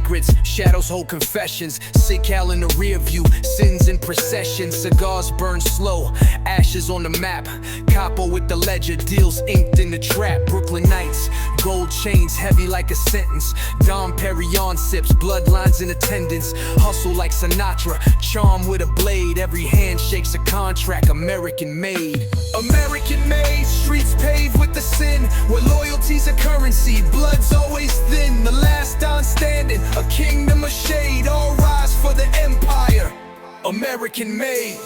secrets, shadows hold confessions. Cicale in the rear view, sins in procession. Cigars burn slow, ashes on the map. Capo with the ledger, deals inked in the trap. Brooklyn Nights, gold chains heavy like a sentence. Dom Perignon sips, bloodlines in attendance. Hustle like Sinatra, charm with a blade. Every hand shakes a contract, American made. American made, streets paved with the sin. Where loyalty's a currency, blood's always thin. The last Don standing, a kingdom of shade. All rise for the empire, American made.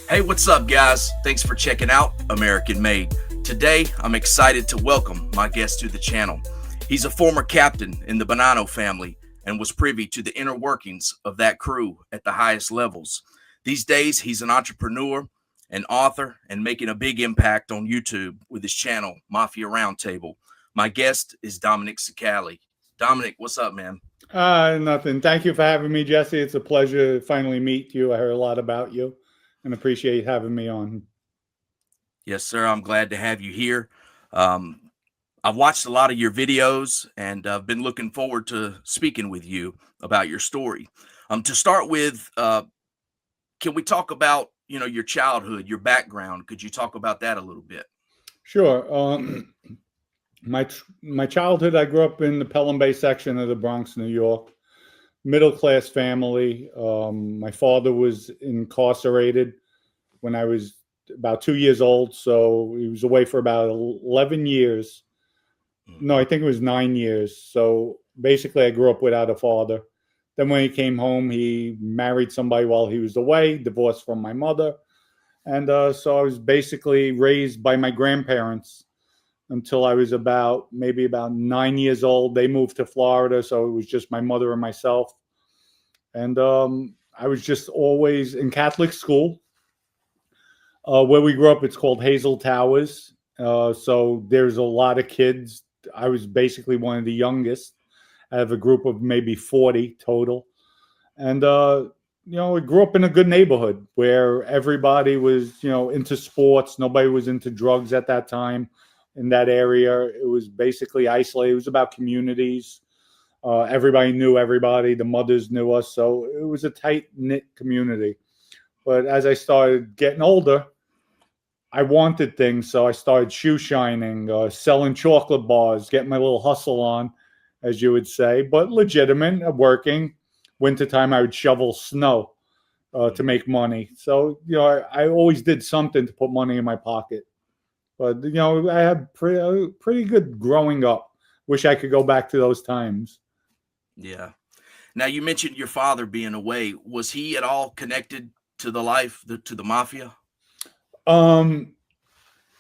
Hey, what's up, guys? Thanks for checking out American Made. Today, I'm excited to welcome my guest to the channel. He's a former captain in the Bonanno family and was privy to the inner workings of that crew at the highest levels. These days, he's an entrepreneur, an author, and making a big impact on YouTube with his channel, Mafia Roundtable. My guest is Dominick Cicale. Dominick, what's up, man? Nothing. Thank you for having me, Jesse. It's a pleasure to finally meet you. I heard a lot about you and appreciate having me on. Yes, sir. I'm glad to have you here. I've watched a lot of your videos, and I've been looking forward to speaking with you about your story. To start with, can we talk about, your childhood, your background? Could you talk about that a little bit? Sure. My childhood, I grew up in the Pelham Bay section of the Bronx, New York. Middle-class family. My father was incarcerated when I was about 2 years old, so he was away for about 11 years. No, I think it was 9 years. So basically, I grew up without a father. Then when he came home, he married somebody while he was away, divorced from my mother. And so I was basically raised by my grandparents until I was maybe about 9 years old. They moved to Florida, so it was just my mother and myself. And I was just always in Catholic school. Where we grew up, it's called Hazel Towers. So there's a lot of kids. I was basically one of the youngest. I have a group of maybe 40 total. And, I grew up in a good neighborhood where everybody was, into sports. Nobody was into drugs at that time in that area. It was basically isolated. It was about communities. Everybody knew everybody. The mothers knew us. So it was a tight-knit community. But as I started getting older, I wanted things. So I started shoe shining, selling chocolate bars, getting my little hustle on, as you would say, but legitimate, working. Wintertime, I would shovel snow to make money. So, I always did something to put money in my pocket. But, I had pretty good growing up. Wish I could go back to those times. Yeah. Now, you mentioned your father being away. Was he at all connected to the life, to the mafia?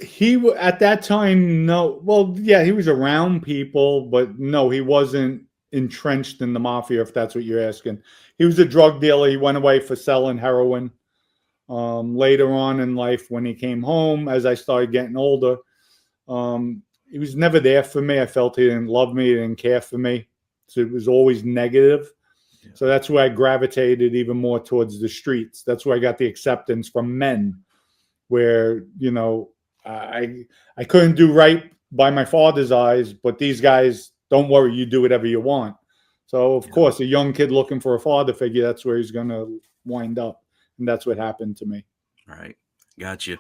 He at that time, no. Well, yeah, he was around people, but no, he wasn't entrenched in the mafia, if that's what you're asking. He was a drug dealer. He went away for selling heroin. Later on in life, when he came home, as I started getting older, he was never there for me. I felt he didn't love me, he didn't care for me. So it was always negative. Yeah. So that's where I gravitated even more towards the streets. That's where I got the acceptance from men, where, I couldn't do right by my father's eyes, but these guys, don't worry, you do whatever you want. So, of course, a young kid looking for a father figure, that's where he's going to wind up. And that's what happened to me. All right. Gotcha.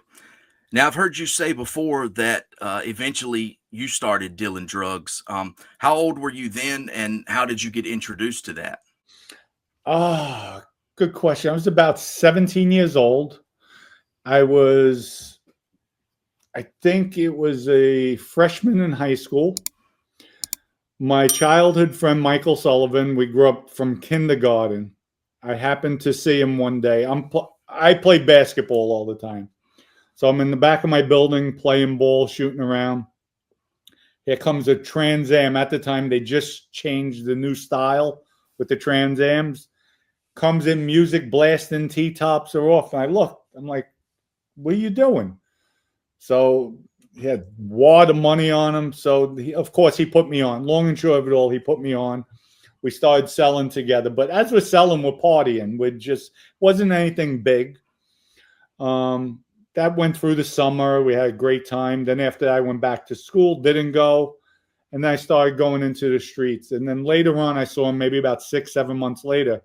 Now, I've heard you say before that eventually you started dealing drugs. How old were you then, and how did you get introduced to that? Good question. I was about 17 years old. I think it was a freshman in high school. My childhood friend, Michael Sullivan, we grew up from kindergarten. I happened to see him one day. I played basketball all the time. So I'm in the back of my building playing ball, shooting around. Here comes a Trans Am. At the time, they just changed the new style with the Trans Ams. Comes in, music blasting, T-tops are off. And I look, I'm like, what are you doing? So he had a wad of money on him. So, of course, he put me on. Long and short of it all, he put me on. We started selling together. But as we're selling, we're partying. Wasn't anything big. that went through the summer. We had a great time. Then after that, I went back to school, didn't go. And then I started going into the streets. And then later on, I saw him maybe about 6, 7 months later.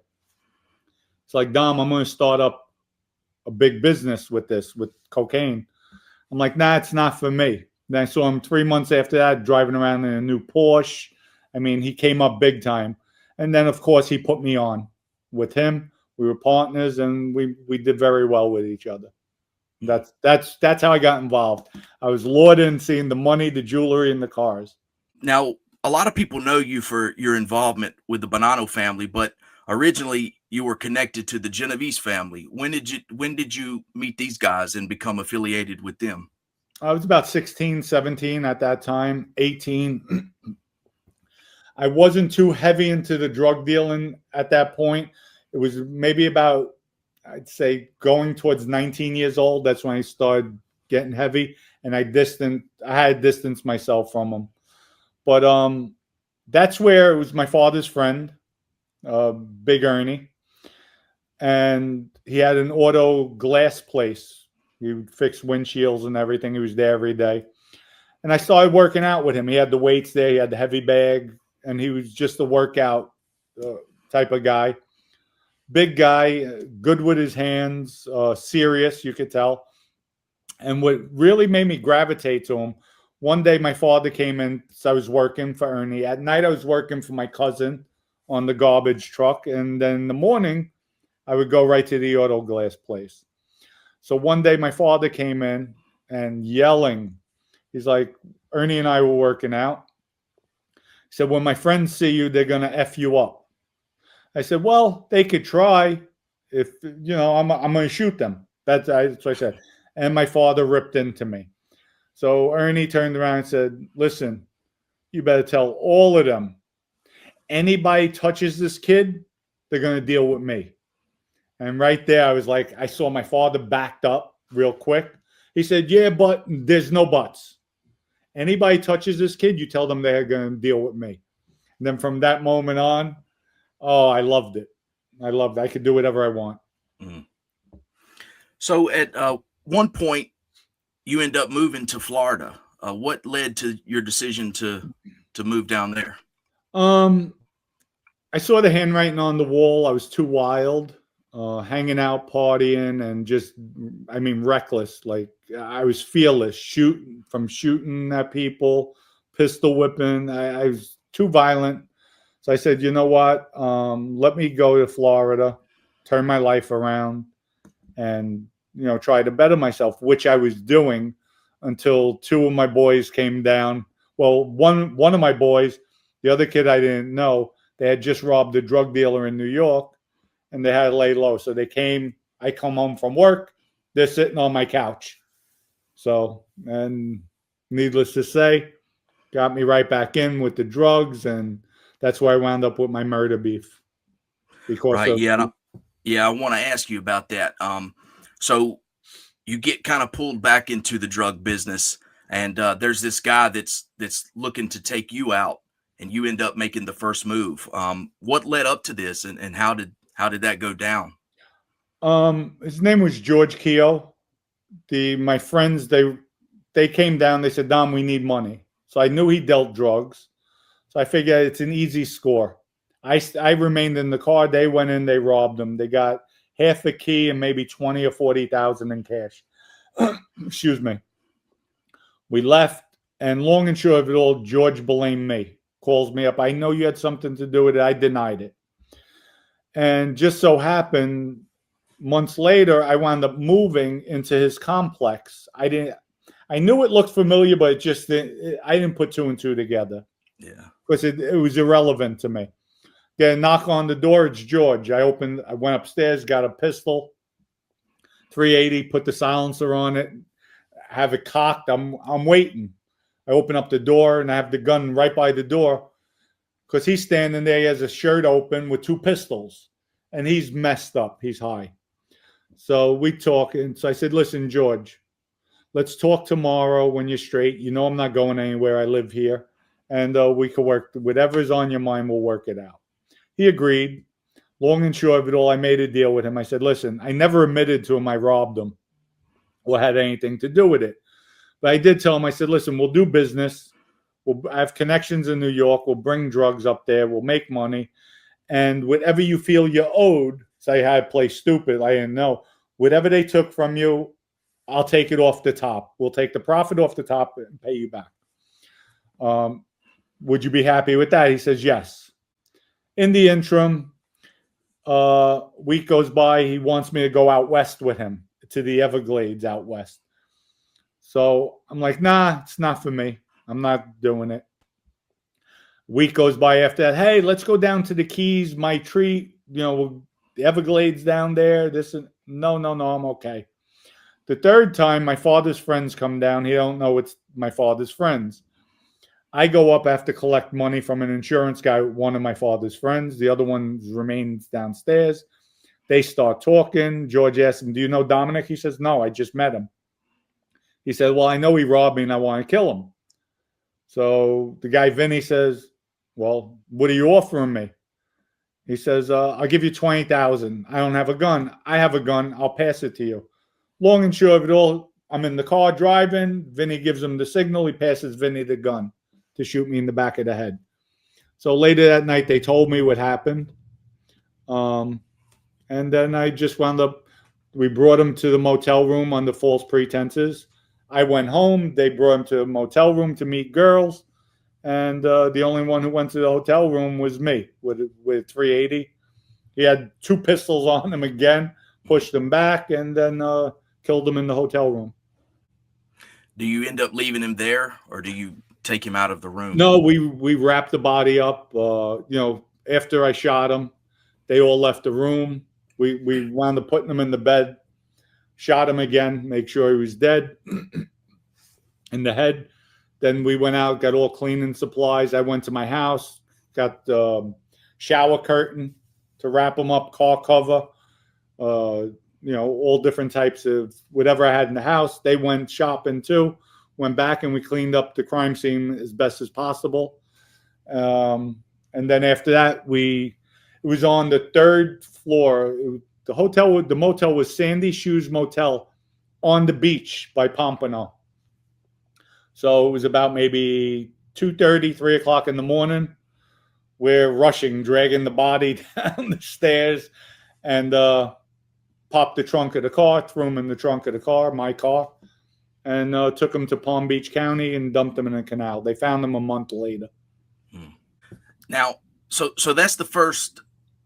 It's like, Dom, I'm going to start up a big business with this, with cocaine. I'm like, nah, it's not for me. Then I saw him 3 months after that driving around in a new Porsche. I mean, he came up big time. And then, of course, he put me on with him. We were partners, and we did very well with each other. That's how I got involved. I was lured in seeing the money, the jewelry, and the cars. Now, a lot of people know you for your involvement with the Bonanno family, but originally you were connected to the Genovese family. When did you meet these guys and become affiliated with them? I was about 16, 17 at that time, 18. I wasn't too heavy into the drug dealing at that point. It was maybe about, I'd say, going towards 19 years old. That's when I started getting heavy, and I had distanced myself from them. But that's where it was my father's friend, Big Ernie, and he had an auto glass place. He would fix windshields and everything. He was there every day. And I started working out with him. He had the weights there. He had the heavy bag, and he was just a workout type of guy. Big guy, good with his hands, serious, you could tell. And what really made me gravitate to him, one day my father came in, so I was working for Ernie. At night, I was working for my cousin on the garbage truck. And then in the morning, I would go right to the auto glass place. So one day my father came in and yelling. He's like, Ernie and I were working out. He said, when my friends see you, they're going to F you up. I said, well, they could try. If, I'm going to shoot them. That's what I said. And my father ripped into me. So Ernie turned around and said, listen, you better tell all of them. Anybody touches this kid, they're going to deal with me. And right there, I was like, I saw my father backed up real quick. He said, yeah, but there's no buts. Anybody touches this kid, you tell them they're going to deal with me. And then from that moment on, I loved it. I loved it. I could do whatever I want. Mm. So at one point, you end up moving to Florida. What led to your decision to move down there? I saw the handwriting on the wall. I was too wild, hanging out, partying, and just, reckless. Like, I was fearless, shooting at people, pistol whipping. I was too violent. So I said, you know what? Let me go to Florida, turn my life around, and try to better myself, which I was doing until two of my boys came down. Well, one of my boys, the other kid I didn't know, they had just robbed a drug dealer in New York, and they had to lay low. So they came. I come home from work. They're sitting on my couch. So, and needless to say, got me right back in with the drugs, and that's where I wound up with my murder beef. Because right, yeah, I want to ask you about that. So you get kind of pulled back into the drug business, and there's this guy that's looking to take you out, and you end up making the first move. What led up to this, and how did that go down? His name was George Keogh. My friends, they came down. They said, Dom, we need money. So I knew he dealt drugs. So I figured it's an easy score. I remained in the car. They went in. They robbed them. They got half a key and maybe 20 or 40,000 in cash. Excuse me. We left, and long and short of it all, George blamed me. Calls me up. I know you had something to do with it. I denied it. And just so happened, months later, I wound up moving into his complex. I knew it looked familiar, but I didn't put two and two together. Yeah. Because it was irrelevant to me. Get a knock on the door. It's George. I went upstairs, got a pistol, 380, put the silencer on it, have it cocked. I'm waiting. I open up the door, and I have the gun right by the door because he's standing there. He has a shirt open with two pistols, and he's messed up. He's high. So we talk, and so I said, listen, George, let's talk tomorrow when you're straight. You know I'm not going anywhere. I live here, and we could work. Whatever's on your mind, we'll work it out. He agreed. Long and short of it all, I made a deal with him. I said, listen, I never admitted to him I robbed him. or had anything to do with it. But I did tell him, I said, listen, we'll do business. I have connections in New York. We'll bring drugs up there. We'll make money. And whatever you feel you owed, say I had to play stupid, I didn't know. Whatever they took from you, I'll take it off the top. We'll take the profit off the top and pay you back. Would you be happy with that? He says, yes. In the interim, week goes by. He wants me to go out west with him to the Everglades out west. So I'm like, nah, it's not for me. I'm not doing it. Week goes by after that. Hey, let's go down to the Keys. My treat, the Everglades down there. No, I'm okay. The third time, my father's friends come down. He don't know it's my father's friends. I go up, I have to collect money from an insurance guy, one of my father's friends. The other one remains downstairs. They start talking. George asks him, do you know Dominic? He says, no, I just met him. He said, well, I know he robbed me and I want to kill him. So the guy, Vinny, says, well, what are you offering me? He says, I'll give you $20,000. I don't have a gun. I have a gun. I'll pass it to you. Long and short of it all, I'm in the car driving. Vinny gives him the signal. He passes Vinny the gun to shoot me in the back of the head. So later that night, they told me what happened. And then I just wound up, we brought him to the motel room under false pretenses. I went home. They brought him to a motel room to meet girls. And the only one who went to the hotel room was me with 380. He had 2 pistols on him again, pushed him back, and then killed him in the hotel room. Do you end up leaving him there, or do you take him out of the room? No, we wrapped the body up. After I shot him, they all left the room. We wound up putting him in the bed, shot him again, make sure he was dead in the head. Then we went out, got all cleaning supplies. I went to my house, got the shower curtain to wrap him up, car cover, all different types of whatever I had in the house. They went shopping too, went back, and we cleaned up the crime scene as best as possible. And then after that, it was on the 3rd floor. The motel was Sandy Shoes Motel on the beach by Pompano. So it was about maybe 2:30, 3 o'clock in the morning. We're rushing, dragging the body down the stairs, and popped the trunk of the car, threw him in the trunk of the car, my car, and took him to Palm Beach County and dumped him in a canal. They found him a month later. Now, so that's the first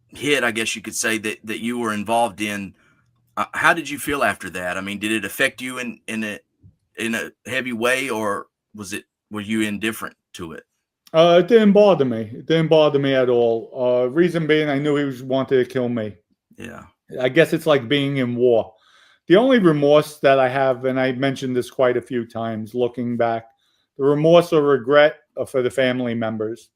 hit, I guess you could say, that you were involved in. How did you feel after that? I mean, did it affect you in a heavy way, or were you indifferent to it? It didn't bother me. It didn't bother me at all. Reason being, I knew he wanted to kill me. Yeah. I guess it's like being in war. The only remorse that I have, and I mentioned this quite a few times looking back, the remorse or regret are for the family members,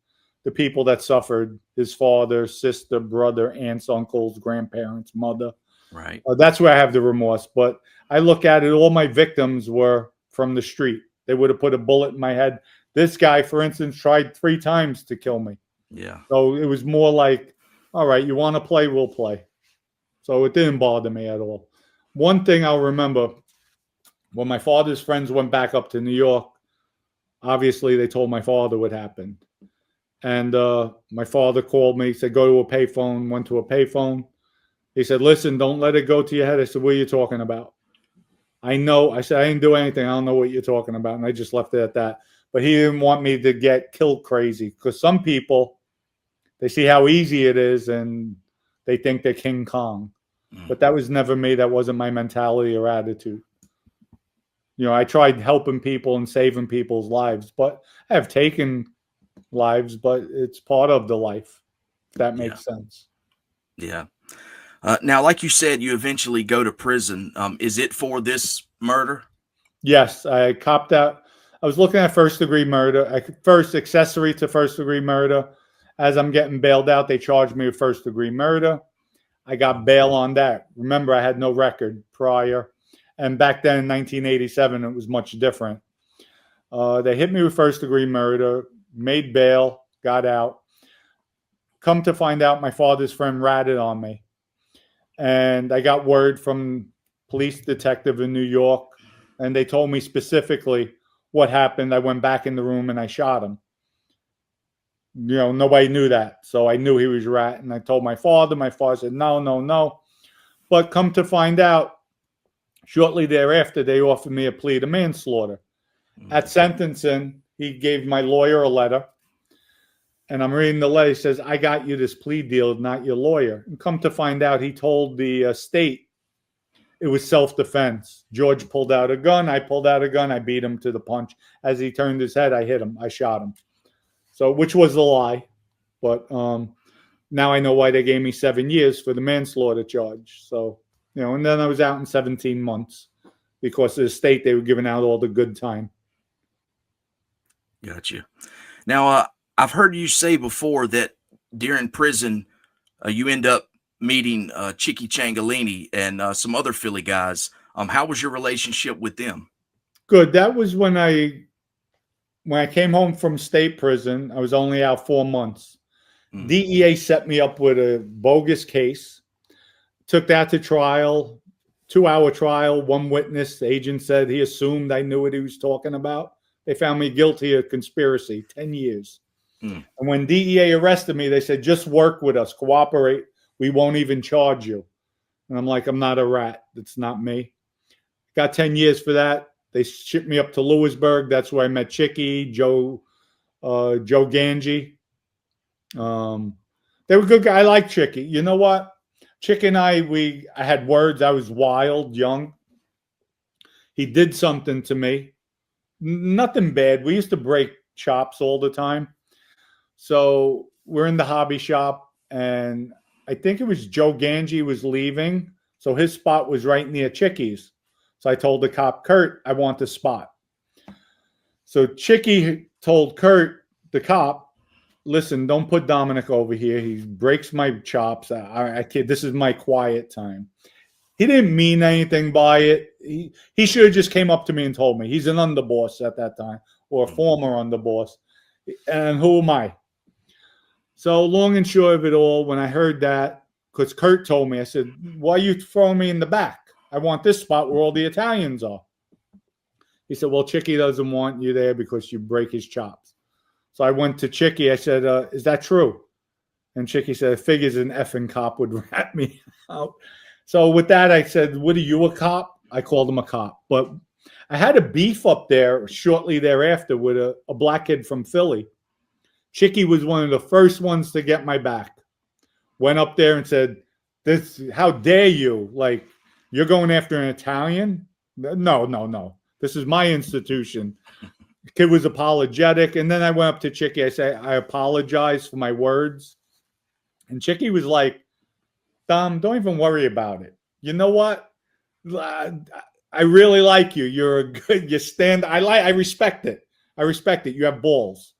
the people that suffered, his father, sister, brother, aunts, uncles, grandparents, mother. Right. That's where I have the remorse. But I look at it, all my victims were from the street. They would have put a bullet in my head. This guy, for instance, tried 3 times to kill me. Yeah. So it was more like, all right, you want to play, we'll play. So it didn't bother me at all. One thing I'll remember, when my father's friends went back up to New York, obviously they told my father what happened. And my father called me, said, go to a payphone, went to a payphone. He said, listen, don't let it go to your head. I said, what are you talking about? I said, I didn't do anything. I don't know what you're talking about. And I just left it at that. But he didn't want me to get killed crazy, because some people, they see how easy it is and they think they're King Kong. But that was never me. That wasn't my mentality or attitude. I tried helping people and saving people's lives, but I have taken lives, but it's part of the life. If that makes sense. Yeah. Now, like you said, you eventually go to prison. Is it for this murder? Yes, I copped out. I was looking at first-degree murder. First accessory to first-degree murder. As I'm getting bailed out, they charged me with first-degree murder. I got bail on that. Remember, I had no record prior. And back then in 1987, it was much different. They hit me with first-degree murder, made bail, got out. Come to find out, my father's friend ratted on me. And I got word from police detective in New York and they told me specifically what happened. I went back in the room and I shot him. Nobody knew that. So I knew he was rat. And I told my father. My father said, no, no, no. But come to find out, shortly thereafter, they offered me a plea to manslaughter. At sentencing, he gave my lawyer a letter. And I'm reading the letter. He says, I got you this plea deal, not your lawyer. And come to find out, he told the state it was self-defense. George pulled out a gun. I pulled out a gun. I beat him to the punch. As he turned his head, I hit him. I shot him. So, which was a lie. But now I know why they gave me 7 years for the manslaughter charge. So, and then I was out in 17 months because of the state, they were giving out all the good time. Gotcha. Now, I've heard you say before that during prison, you end up meeting Chicky Ciancaglini and some other Philly guys. How was your relationship with them? Good. That was when I came home from state prison. I was only out 4 months. DEA set me up with a bogus case, took that to trial, 2-hour trial, one witness. The agent said he assumed I knew what he was talking about. They found me guilty of conspiracy, 10 years. And when DEA arrested me, they said, just work with us, cooperate. We won't even charge you. And I'm like, I'm not a rat. That's not me. Got 10 years for that. They shipped me up to Lewisburg. That's where I met Chicky, Joe Ganji. They were good guys. I like Chicky. You know what? Chicky and I had words. I was wild, young. He did something to me. Nothing bad. We used to break chops all the time. So we're in the hobby shop, and I think it was Joe Ganji was leaving. So his spot was right near Chicky's. So I told the cop, Kurt, I want the spot. So Chicky told Kurt, the cop, listen, don't put Dominick over here. He breaks my chops. I kid. This is my quiet time. He didn't mean anything by it. He should have just came up to me and told me. He's an underboss at that time, or a former underboss. And who am I? So long and short of it all, when I heard that, because Kurt told me, I said, why are you throwing me in the back? I want this spot where all the Italians are. He said, well, Chicky doesn't want you there because you break his chops. So I went to Chicky. I said, is that true? And Chicky said, I figures an effing cop would rat me out. So with that, I said, what are you, a cop? I called him a cop. But I had a beef up there shortly thereafter with a black kid from Philly. Chicky was one of the first ones to get my back. Went up there and said, how dare you? Like, you're going after an Italian? No. This is my institution. The kid was apologetic. And then I went up to Chicky. I said, I apologize for my words. And Chicky was like, Dom, don't even worry about it. You know what? I really like you. You're a good, you stand, I respect it. I respect it. You have balls.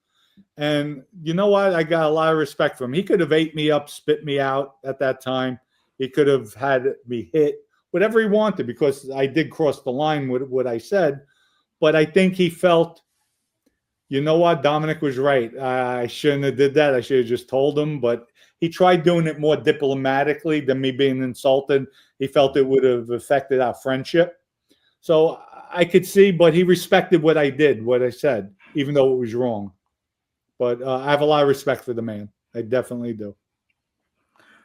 And you know what? I got a lot of respect for him. He could have ate me up, spit me out at that time. He could have had me hit, whatever he wanted, because I did cross the line with what I said. But I think he felt, you know what? Dominick was right. I shouldn't have did that. I should have just told him. But he tried doing it more diplomatically than me being insulted. He felt it would have affected our friendship. So I could see, but he respected what I did, what I said, even though it was wrong. But I have a lot of respect for the man. I definitely do.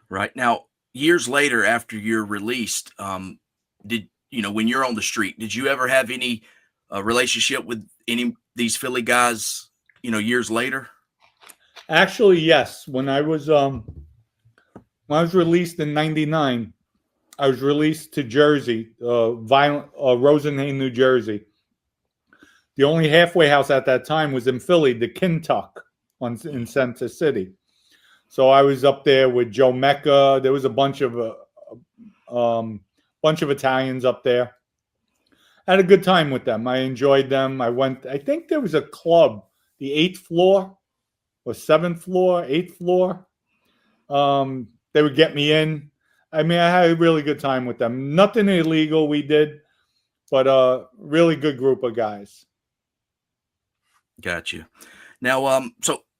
Right. Now, years later, after you're released, when you're on the street, did you ever have any relationship with any of these Philly guys, years later? Actually, yes. When I was released in '99, I was released to Jersey, Rosenhain, New Jersey. The only halfway house at that time was in Philly, the Kintuck in Center City. So I was up there with Joe Mecca. There was a bunch of Italians up there. I had a good time with them. I enjoyed them. I think there was a club, the 8th floor or 7th floor, 8th floor. They would get me in. I mean, I had a really good time with them. Nothing illegal we did, but a really good group of guys. Gotcha. Now,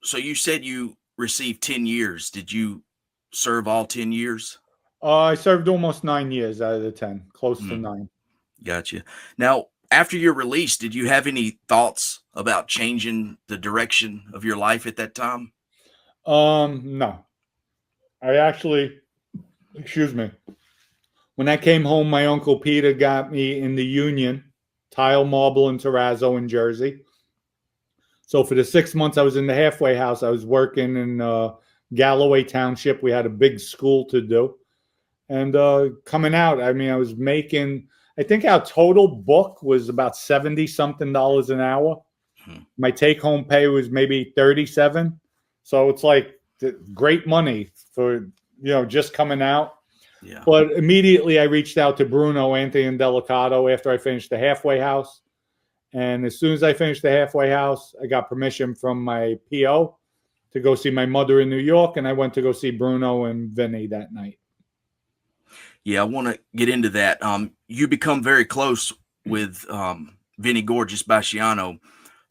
so you said you received 10 years. Did you serve all 10 years? I served almost 9 years out of the 10, close to 9. Gotcha. Now, After your release, did you have any thoughts about changing the direction of your life at that time? No. I actually, excuse me. When I came home, my uncle Peter got me in the Union, Tile, Marble, and Terrazzo in Jersey. So for the 6 months I was in the halfway house, I was working in Galloway Township. We had a big school to do. And coming out, I mean, I was making, I think our total book was about 70 something dollars an hour. My take home pay was maybe 37. So it's like great money for, just coming out. Yeah. But immediately I reached out to Bruno, Anthony, and Delicato after I finished the halfway house. And as soon as I finished the halfway house, I got permission from my PO to go see my mother in New York. And I went to go see Bruno and Vinny that night. Yeah, I want to get into that. You become very close with Vinny Gorgeous Basciano,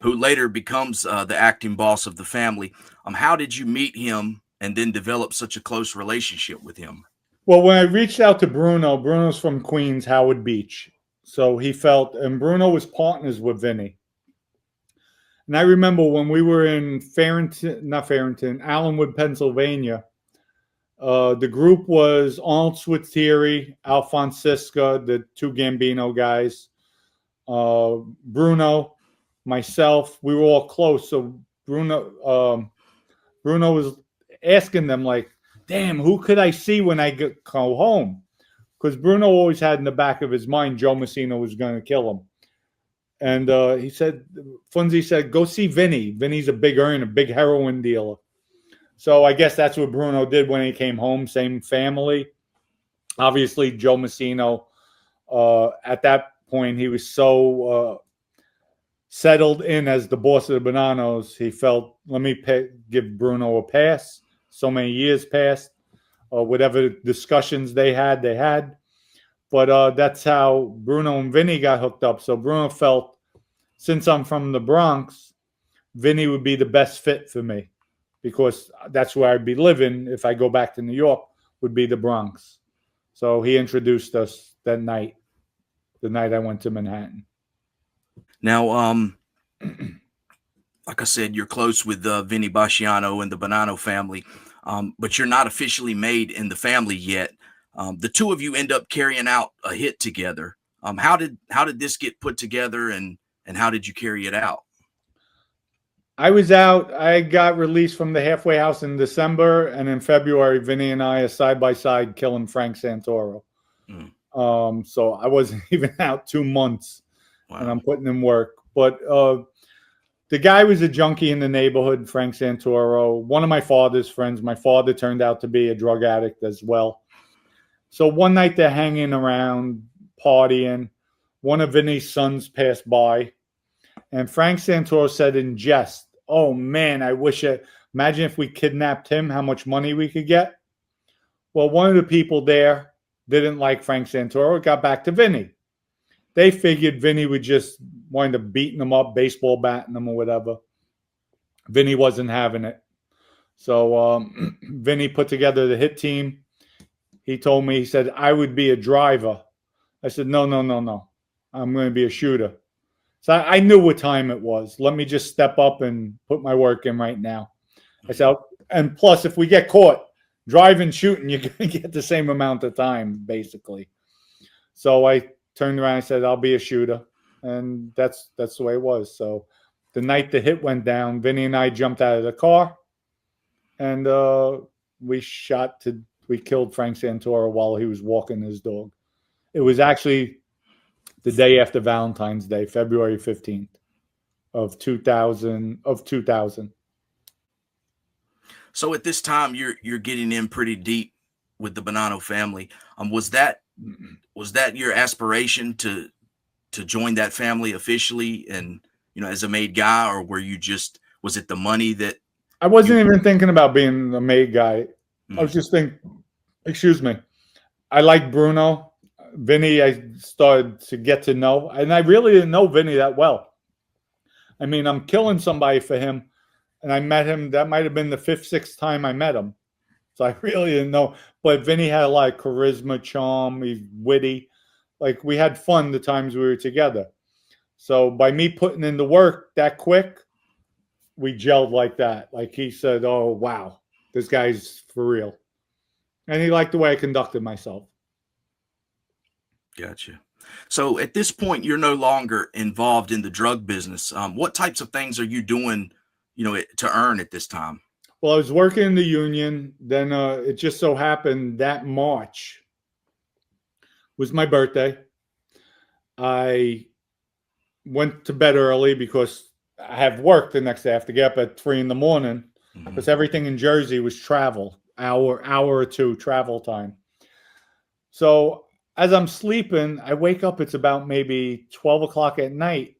who later becomes the acting boss of the family. How did you meet him and then develop such a close relationship with him? Well, when I reached out to Bruno's from Queens, Howard Beach. So he felt, and Bruno was partners with Vinny. And I remember when we were in Allenwood, Pennsylvania, the group was Arnold Schwarzenegger, Alphonse Siska, the two Gambino guys, Bruno, myself. We were all close. So Bruno was asking them, like, damn, who could I see when I go home? Because Bruno always had in the back of his mind Joe Messina was going to kill him. And he said, Funzi said, go see Vinny. Vinny's a big earner, a big heroin dealer. So I guess that's what Bruno did when he came home. Same family. Obviously, Joe Messina, at that point, he was so settled in as the boss of the Bonannos. He felt, let me give Bruno a pass. So many years passed. Whatever discussions they had. But that's how Bruno and Vinny got hooked up. So Bruno felt, since I'm from the Bronx, Vinny would be the best fit for me because that's where I'd be living if I go back to New York, would be the Bronx. So he introduced us that night, the night I went to Manhattan. Now, like I said, you're close with Vinny Basciano and the Bonanno family, but you're not officially made in the family yet. The two of you end up carrying out a hit together. How did this get put together, and how did you carry it out? I was out. I got released from the halfway house in December, and in February, Vinny and I are side by side killing Frank Santoro. So I wasn't even out 2 months, wow. And I'm putting in work. But the guy was a junkie in the neighborhood, Frank Santoro, one of my father's friends. My father turned out to be a drug addict as well. So one night they're hanging around, partying. One of Vinny's sons passed by. And Frank Santoro said in jest, oh, man, imagine if we kidnapped him, how much money we could get. Well, one of the people there didn't like Frank Santoro. It got back to Vinny. They figured Vinny would just wind up beating him up, baseball batting him or whatever. Vinny wasn't having it. So Vinny put together the hit team. He told me, he said, I would be a driver. I said, no. I'm going to be a shooter. So I knew what time it was. Let me just step up and put my work in right now. I said, and plus, if we get caught driving, shooting, you're going to get the same amount of time, basically. So I turned around and said, I'll be a shooter. And that's the way it was. So the night the hit went down, Vinny and I jumped out of the car, and we killed Frank Santoro while he was walking his dog. It was actually the day after Valentine's Day, February 15th of 2000. So at this time, you're getting in pretty deep with the Bonanno family. Was that your aspiration to join that family officially, and as a made guy, or was it the money that? I wasn't even thinking about being a made guy. I was just thinking, excuse me, I like Bruno. Vinny, I started to get to know, and I really didn't know Vinny that well. I mean, I'm killing somebody for him, and I met him. That might have been the 5th, 6th time I met him. So I really didn't know. But Vinny had a lot of charisma, charm. He's witty. Like, we had fun the times we were together. So by me putting in the work that quick, we gelled like that. Like he said, "Oh wow, this guy's for real," and he liked the way I conducted myself. Gotcha. So at this point, you're no longer involved in the drug business. What types of things are you doing, to earn at this time? Well, I was working in the union. Then it just so happened that March was my birthday. I went to bed early because I have work the next day. I have to get up at 3 a.m. because everything in Jersey was travel, hour or two travel time. So as I'm sleeping, I wake up. It's about maybe 12 o'clock at night.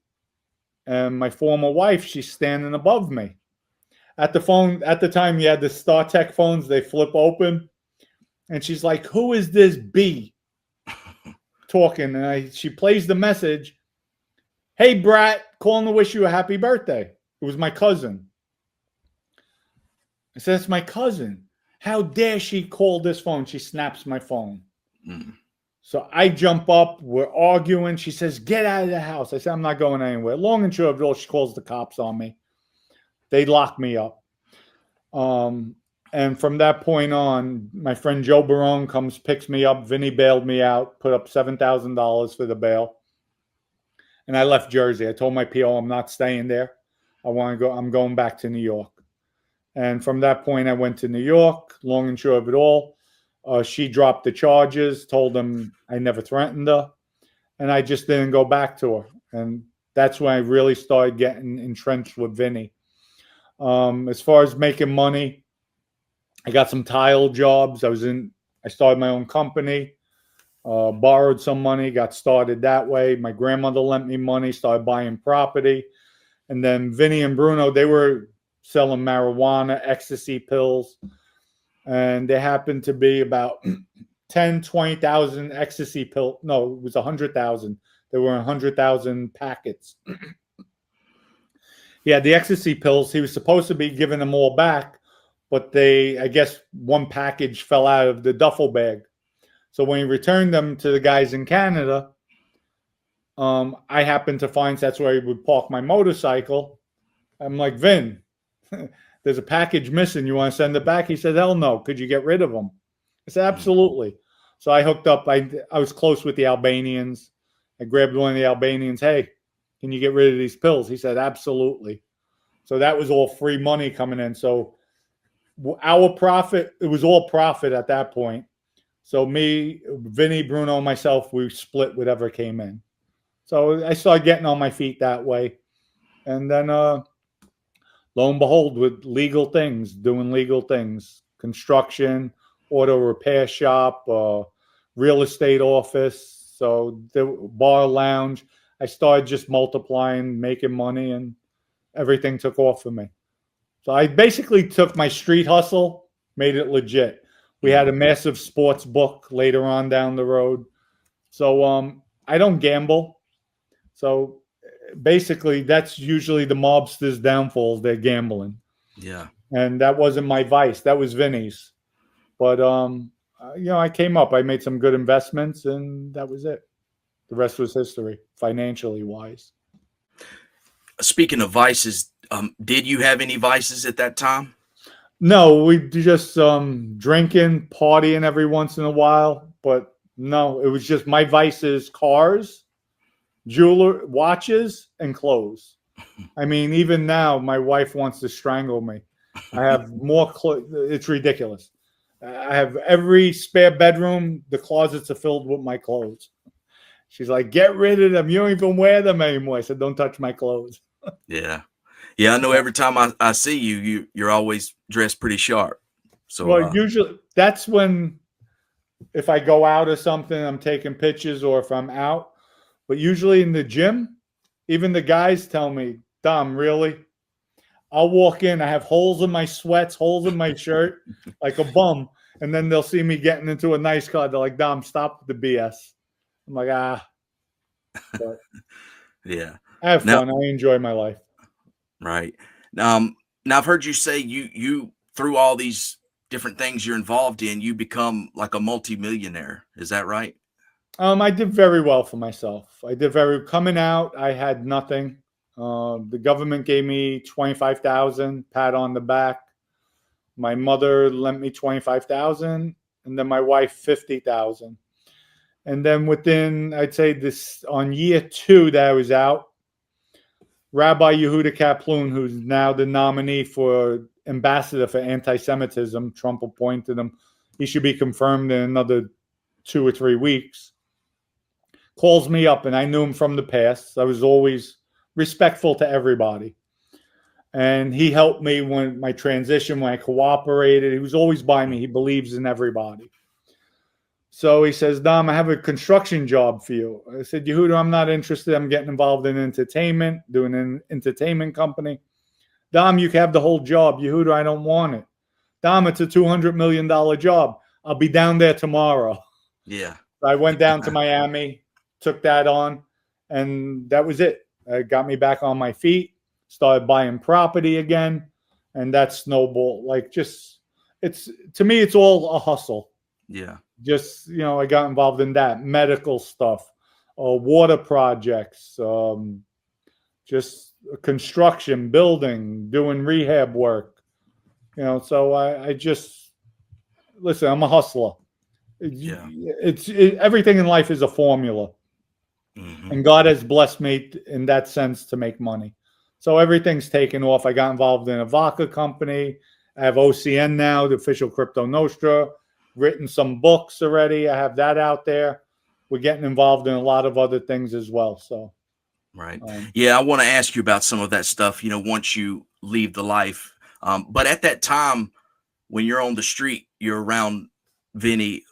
And my former wife, she's standing above me. At the time, you had the StarTech phones. They flip open. And she's like, "Who is this B talking?" And she plays the message. "Hey, Brat, calling to wish you a happy birthday." It was my cousin. I said, "It's my cousin. How dare she call this phone?" She snaps my phone. So I jump up. We're arguing. She says, "Get out of the house." I said, "I'm not going anywhere." Long and short of it all, she calls the cops on me. They lock me up. And from that point on, my friend Joe Barone comes, picks me up. Vinny bailed me out, put up $7,000 for the bail. And I left Jersey. I told my PO I'm not staying there. I want to go. I'm going back to New York. And from that point, I went to New York. Long and short of it all, she dropped the charges, told them I never threatened her. And I just didn't go back to her. And that's when I really started getting entrenched with Vinny. As far as making money, I got some tile jobs. I started my own company, borrowed some money, got started that way. My grandmother lent me money, started buying property. And then Vinny and Bruno, they were selling marijuana, ecstasy pills. And there happened to be about 10, 20,000 ecstasy pills. No, it was 100,000. There were 100,000 packets. He had the ecstasy pills. He was supposed to be giving them all back, but I guess one package fell out of the duffel bag. So when he returned them to the guys in Canada, I happened to find that's where he would park my motorcycle. I'm like, "Vin, there's a package missing. You want to send it back?" He said, "Hell no. Could you get rid of them?" I said, "Absolutely." So I hooked up. I was close with the Albanians. I grabbed one of the Albanians. "Hey, can you get rid of these pills?" He said, "Absolutely." So that was all free money coming in. So our profit, it was all profit at that point. So me, Vinny, Bruno, and myself, we split whatever came in. So I started getting on my feet that way. And then lo and behold, with legal things, doing legal things, construction, auto repair shop, real estate office, so the bar lounge, I started just multiplying, making money, and everything took off for me. So I basically took my street hustle, made it legit. We had a massive sports book later on down the road. So I don't gamble. So basically, that's usually the mobsters' downfalls. They're gambling. Yeah. And that wasn't my vice. That was Vinny's. But, I came up. I made some good investments, and that was it. The rest was history, financially wise. Speaking of vices, did you have any vices at that time? No, we just drinking, partying every once in a while. But no, it was just my vices: cars, jeweler, watches, and clothes. I mean, even now, my wife wants to strangle me. I have more clothes. It's ridiculous. I have every spare bedroom. The closets are filled with my clothes. She's like, "Get rid of them. You don't even wear them anymore." I said, "Don't touch my clothes." Yeah. Yeah, I know every time I see you're always dressed pretty sharp. So well, usually that's when, if I go out or something, I'm taking pictures, or if I'm out. But usually in the gym, even the guys tell me, "Dom, really?" I'll walk in, I have holes in my sweats, holes in my shirt, like a bum. And then they'll see me getting into a nice car. They're like, "Dom, stop with the BS." I'm like, But yeah. I have fun. I enjoy my life. Right. Now I've heard you say you through all these different things you're involved in, you become like a multimillionaire. Is that right? I did very well for myself. Coming out. I had nothing. The government gave me 25,000, pat on the back. My mother lent me 25,000, and then my wife 50,000. And then within, I'd say this on year 2 that I was out, Rabbi Yehuda Kaplan, who's now the nominee for ambassador for anti-Semitism, Trump appointed him. He should be confirmed in another 2 or 3 weeks. Calls me up, and I knew him from the past. I was always respectful to everybody. And he helped me when my transition, when I cooperated. He was always by me. He believes in everybody. So he says, Dom, I have a construction job for you. I said, Yehuda, I'm not interested. I'm getting involved in entertainment, doing an entertainment company. Dom, you can have the whole job. Yehuda, I don't want it. Dom, it's a $200 million job. I'll be down there tomorrow. Yeah. So I went down to Miami, took that on, and that was it. It got me back on my feet, started buying property again, and that snowballed. To me, it's all a hustle. Yeah. Just, I got involved in that medical stuff, water projects, just construction, building, doing rehab work, so I just, listen, I'm a hustler. Yeah. Everything in life is a formula. Mm-hmm. And God has blessed me in that sense to make money. So everything's taken off. I got involved in a vodka company. I have OCN now, the official Crypto Nostra. Written some books already. I have that out there. We're getting involved in a lot of other things as well. So, right. Yeah, I want to ask you about some of that stuff, once you leave the life. But at that time, when you're on the street, you're around Vinny,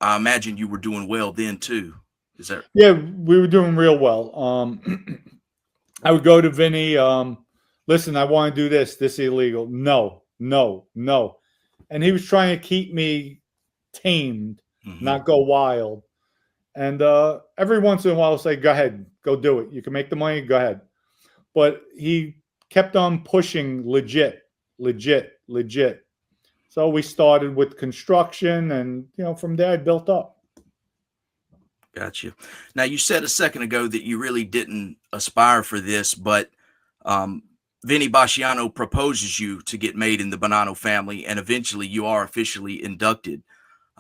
I imagine you were doing well then too. Is that? Yeah, we were doing real well. I would go to Vinny, listen, I want to do this. This is illegal. No. And he was trying to keep me tamed, not go wild. And every once in a while, I'll say, go ahead, go do it. You can make the money, go ahead. But he kept on pushing legit. So we started with construction, and, from there I built up. Gotcha. Now, you said a second ago that you really didn't aspire for this, but Vinny Basciano proposes you to get made in the Bonanno family, and eventually you are officially inducted.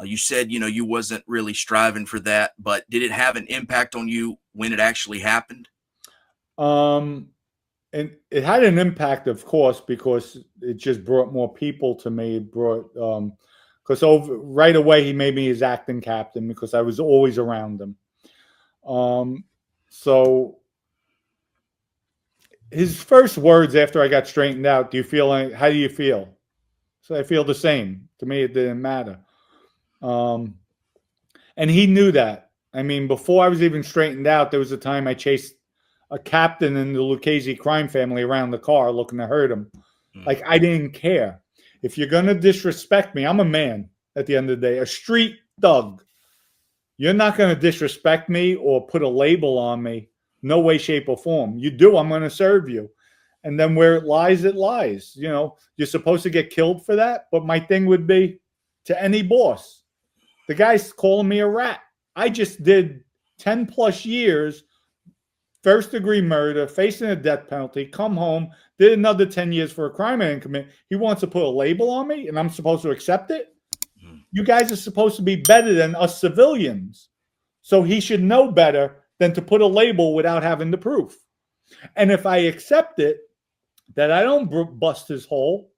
You said, you wasn't really striving for that, but did it have an impact on you when it actually happened? And it had an impact, of course, because it just brought more people to me. It brought, because right away he made me his acting captain because I was always around him. So his first words after I got straightened out, how do you feel? So I feel the same. To me, it didn't matter. And he knew that. I mean, before I was even straightened out, there was a time I chased a captain in the Lucchese crime family around the car looking to hurt him. Like, I didn't care. If you're going to disrespect me, I'm a man at the end of the day, a street thug. You're not going to disrespect me or put a label on me. No way, shape, or form. You do, I'm going to serve you. And then where it lies, it lies. You're supposed to get killed for that. But my thing would be to any boss. The guy's calling me a rat. I just did 10 plus years, first degree murder, facing a death penalty, come home, did another 10 years for a crime I didn't commit. He wants to put a label on me and I'm supposed to accept it? You guys are supposed to be better than us civilians. So he should know better than to put a label without having the proof. And if I accept it, that I don't bust his hole,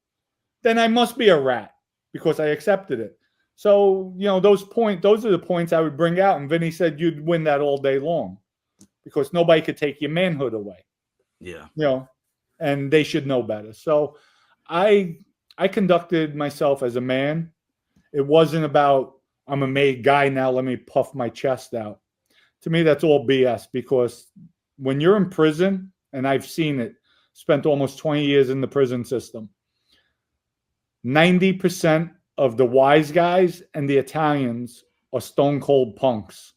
then I must be a rat because I accepted it. So, those are the points I would bring out. And Vinny said you'd win that all day long because nobody could take your manhood away. Yeah. And they should know better. So I conducted myself as a man. It wasn't about, I'm a made guy now, let me puff my chest out. To me, that's all BS because when you're in prison, and I've seen it, spent almost 20 years in the prison system, 90% of the wise guys and the Italians are stone cold punks.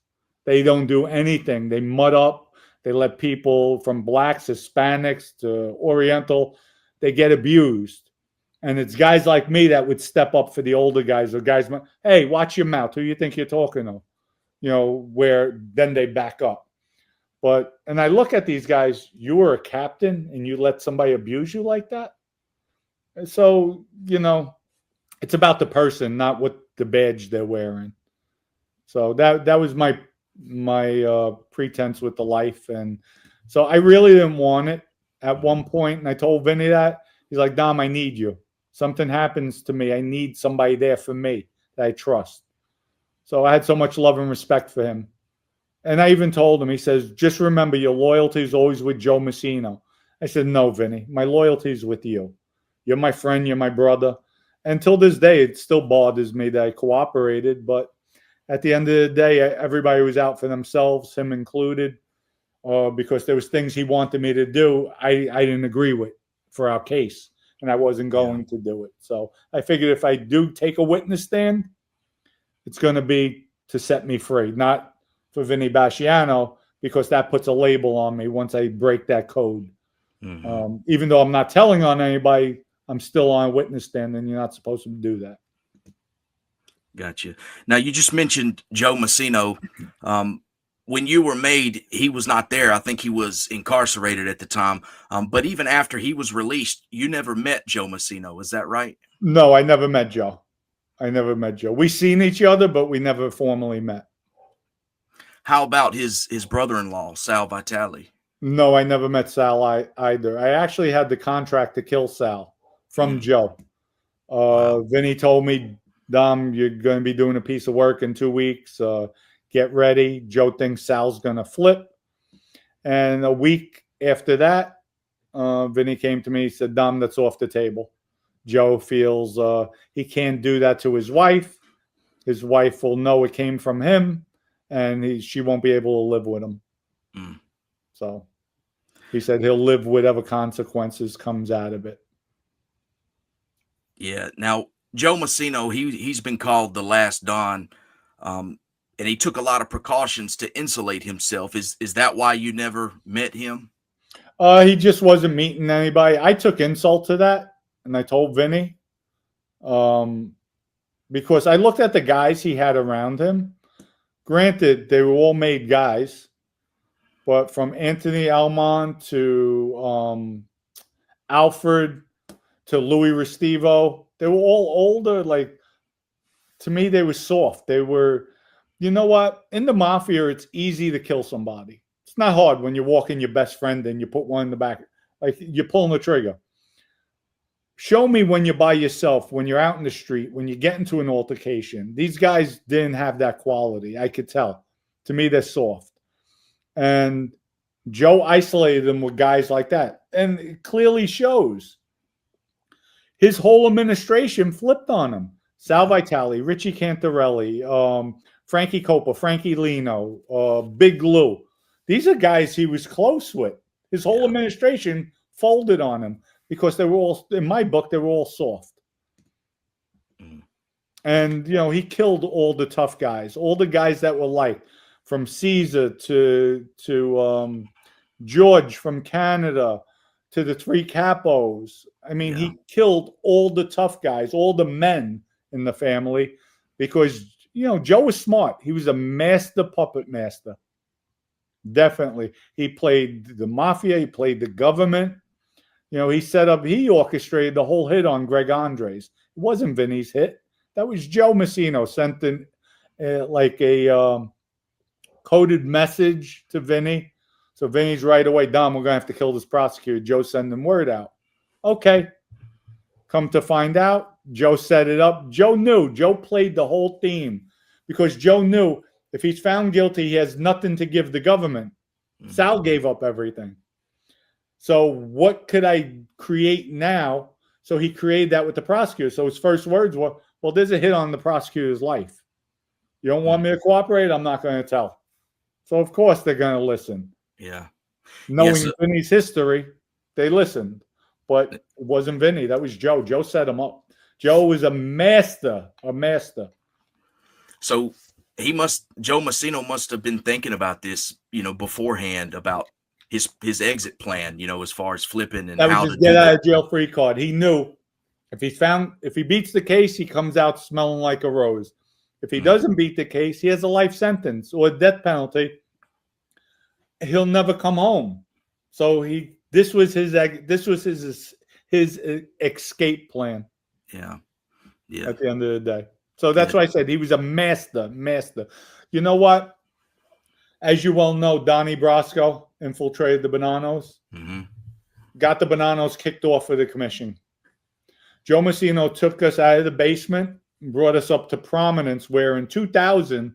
They don't do anything. They mud up. They let people from blacks, Hispanics to Oriental, they get abused. And it's guys like me that would step up for the older guys or guys, hey, watch your mouth. Who you think you're talking to? where then they back up. And I look at these guys, you were a captain and you let somebody abuse you like that. So, it's about the person, not what the badge they're wearing. So that was my pretense with the life. And so I really didn't want it at one point. And I told Vinny that. He's like, Dom, I need you. Something happens to me. I need somebody there for me that I trust. So I had so much love and respect for him. And I even told him, he says, just remember your loyalty is always with Joe Massino. I said, no, Vinny, my loyalty is with you. You're my friend. You're my brother. And till this day, it still bothers me that I cooperated. But at the end of the day, everybody was out for themselves, him included, because there was things he wanted me to do I didn't agree with for our case, and I wasn't going to do it. So I figured if I do take a witness stand, it's going to be to set me free, not for Vinny Basciano, because that puts a label on me once I break that code. Mm-hmm. Even though I'm not telling on anybody, I'm still on a witness stand, and you're not supposed to do that. Gotcha. Now, you just mentioned Joe Massino. When you were made, he was not there. I think he was incarcerated at the time. But even after he was released, you never met Joe Massino. Is that right? No, I never met Joe. We seen each other, but we never formally met. How about his brother-in-law, Sal Vitale? No, I never met Sal either. I actually had the contract to kill Sal from Joe. Wow. Vinny told me, Dom, you're going to be doing a piece of work in 2 weeks. Get ready. Joe thinks Sal's going to flip. And a week after that, Vinny came to me. He said, Dom, that's off the table. Joe feels he can't do that to his wife. His wife will know it came from him, and she won't be able to live with him. Mm. So he said he'll live whatever consequences comes out of it. Yeah. Now, Joe Massino, he's been called the last Don, and he took a lot of precautions to insulate himself. Is that why you never met him? He just wasn't meeting anybody. I took insult to that, and I told Vinny, because I looked at the guys he had around him. Granted, they were all made guys, but from Anthony Almond to Alfred to Louis Restivo, they were all older. Like, to me, they were soft. They were, you know what? In the Mafia, it's easy to kill somebody. It's not hard when you're walking your best friend and you put one in the back. Like, you're pulling the trigger. Show me when you're by yourself, when you're out in the street, when you get into an altercation. These guys didn't have that quality. I could tell. To me, they're soft. And Joe isolated them with guys like that. And it clearly shows. His whole administration flipped on him. Sal Vitale, Richie Cantarelli, Frankie Coppa, Frankie Lino, Big Lou. These are guys he was close with. His whole administration folded on him because they were all, in my book, they were all soft. Mm. And, he killed all the tough guys, all the guys that were like, from Caesar to George from Canada to the three Capos. I mean, he killed all the tough guys, all the men in the family, because, Joe was smart. He was a master puppet master. Definitely. He played the Mafia. He played the government. He orchestrated the whole hit on Greg Andres. It wasn't Vinny's hit. That was Joe Massino sent in like a coded message to Vinny. So Vinny's right away, Dom, we're going to have to kill this prosecutor. Joe sent him word out. Okay. Come to find out, Joe set it up. Joe knew. Joe played the whole theme because Joe knew if he's found guilty, he has nothing to give the government. Mm-hmm. Sal gave up everything. So what could I create now? So he created that with the prosecutor. So his first words were, well, there's a hit on the prosecutor's life. You don't want me to cooperate? I'm not going to tell. So, of course, they're going to listen. Yeah. Knowing Vinny's history, they listened. But it wasn't Vinny. That was Joe. Joe set him up. Joe was a master. So Joe Massino must have been thinking about this, beforehand, about his exit plan, as far as flipping and how to get out of jail free card. He knew if he beats the case, he comes out smelling like a rose. If he doesn't beat the case, he has a life sentence or a death penalty. He'll never come home. So this was his escape plan. Yeah. At the end of the day. So that's why I said he was a master. You know what? As you well know, Donnie Brasco infiltrated the Bonannos. Got the Bonannos kicked off of the commission. Joe Massino took us out of the basement and brought us up to prominence, where in 2000,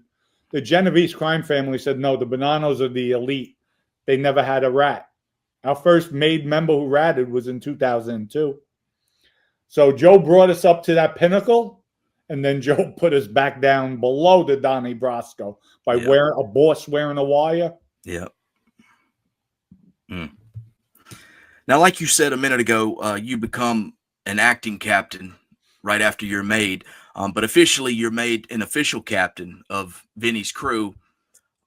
the Genovese crime family said, no, the Bonannos are the elite. They never had a rat. Our first made member who ratted was in 2002. So Joe brought us up to that pinnacle, and then Joe put us back down below the Donnie Brasco by wearing a boss wearing a wire. Yeah. Now, like you said a minute ago, you become an acting captain right after you're made, but officially you're made an official captain of Vinny's crew.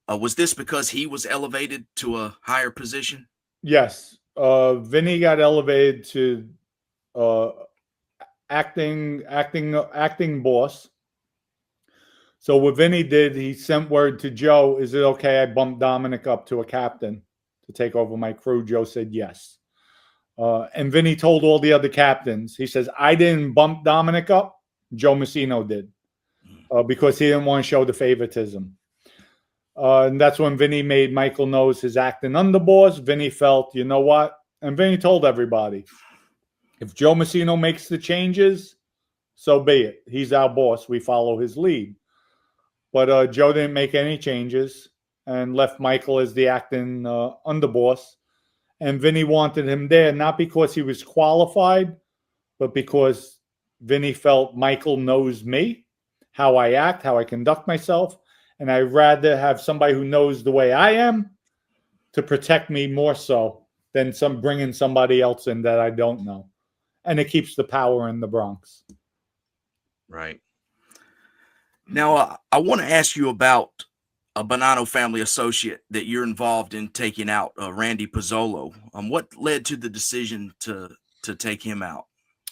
Was this because he was elevated to a higher position? Yes. Vinny got elevated to acting boss. So what Vinny did, he sent word to Joe, is it okay I bumped Dominick up to a captain to take over my crew? Joe said yes. And Vinny told all the other captains, he says, I didn't bump Dominick up, Joe Massino did, because he didn't want to show the favoritism. And that's when Vinny made Michael Knowles his acting underboss. Vinny felt, you know what? And Vinny told everybody, if Joe Massino makes the changes, so be it. He's our boss. We follow his lead. But Joe didn't make any changes and left Michael as the acting underboss. And Vinny wanted him there, not because he was qualified, but because Vinny felt Michael knows me, how I act, how I conduct myself. And I'd rather have somebody who knows the way I am to protect me more so than bringing somebody else in that I don't know. And it keeps the power in the Bronx. Right. Now, I want to ask you about a Bonanno family associate that you're involved in taking out, Randy Pozzolo. What led to the decision to take him out?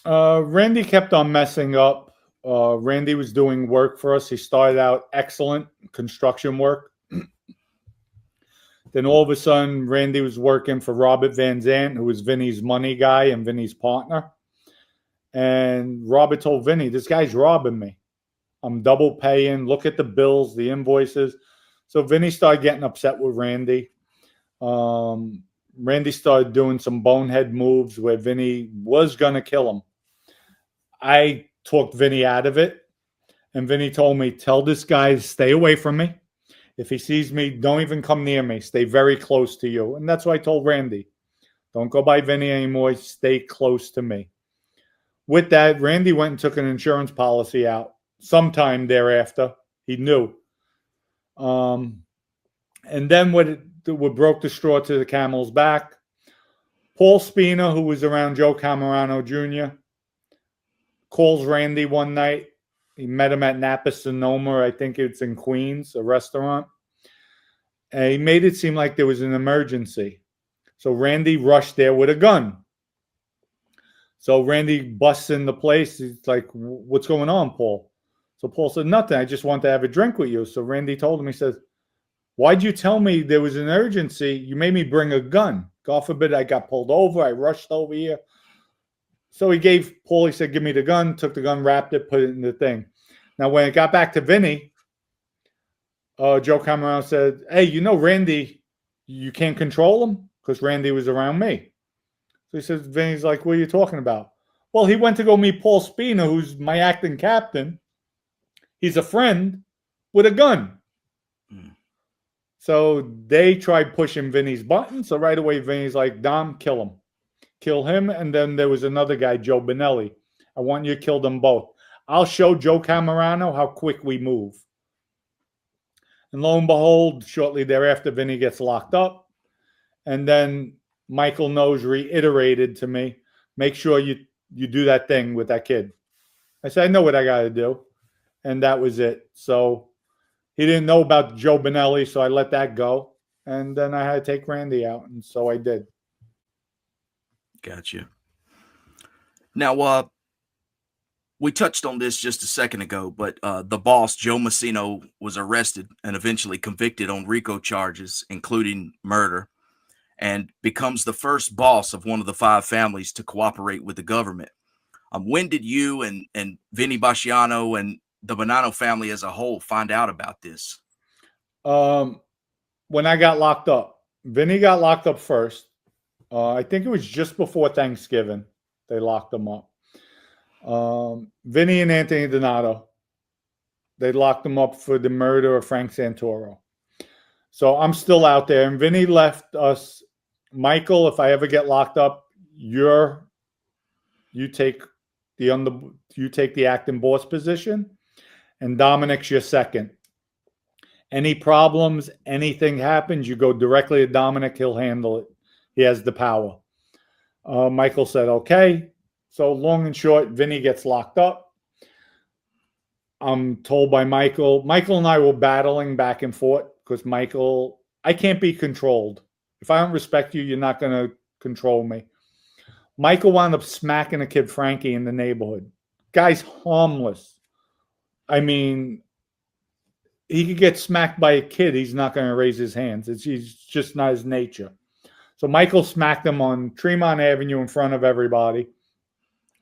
Randy kept on messing up. Randy was doing work for us. He started out excellent construction work. Then all of a sudden, Randy was working for Robert Van Zandt, who was Vinny's money guy and Vinny's partner. And Robert told Vinny, this guy's robbing me. I'm double paying. Look at the bills, the invoices. So Vinny started getting upset with Randy. Randy started doing some bonehead moves where Vinny was going to kill him. I talked Vinny out of it. And Vinny told me, tell this guy to stay away from me. If he sees me, don't even come near me. Stay very close to you. And that's what I told Randy. Don't go by Vinny anymore. Stay close to me. With that, Randy went and took an insurance policy out sometime thereafter. He knew. And then what broke the straw to the camel's back, Paul Spina, who was around Joe Camerano Jr., calls Randy one night. He met him at Napa Sonoma, I think it's in Queens, a restaurant. And he made it seem like there was an emergency. So Randy rushed there with a gun. So Randy busts in the place. He's like, what's going on, Paul? So Paul said, nothing. I just want to have a drink with you. So Randy told him, he says, why'd you tell me there was an urgency? You made me bring a gun. God forbid I got pulled over. I rushed over here. So he gave Paul, he said, give me the gun, took the gun, wrapped it, put it in the thing. Now, when it got back to Vinny, Joe Camerano said, hey, you know, Randy, you can't control him because Randy was around me. So he says, Vinny's like, what are you talking about? Well, he went to go meet Paul Spina, who's my acting captain. He's a friend with a gun. So they tried pushing Vinny's button. So right away, Vinny's like, Dom, kill him. Kill him. And then there was another guy, Joe Benelli. I want you to kill them both. I'll show Joe Camerano how quick we move. And lo and behold, shortly thereafter, Vinny gets locked up. And then Michael Knowles reiterated to me, make sure you do that thing with that kid. I said, I know what I got to do. And that was it. So he didn't know about Joe Benelli, so I let that go. And then I had to take Randy out, and so I did. Gotcha. Now, We touched on this just a second ago, but the boss, Joe Messino, was arrested and eventually convicted on RICO charges, including murder, and becomes the first boss of one of the 5 families to cooperate with the government. When did you and Vinny Basciano and the Bonanno family as a whole find out about this? When I got locked up. Vinny got locked up first. I think it was just before Thanksgiving. They locked him up. Vinny and Anthony Donato, they locked him up for the murder of Frank Santoro. So I'm still out there. And Vinny left us, Michael, if I ever get locked up, you take the acting boss position, and Dominick's your second. Any problems, anything happens, you go directly to Dominick. He'll handle it. He has the power. Michael said, okay. So long and short, Vinny gets locked up. I'm told by Michael and I were battling back and forth because Michael, I can't be controlled. If I don't respect you, you're not going to control me. Michael wound up smacking a kid, Frankie, in the neighborhood. Guy's harmless. I mean, he could get smacked by a kid. He's not going to raise his hands. He's just not his nature. So Michael smacked him on Tremont Avenue in front of everybody.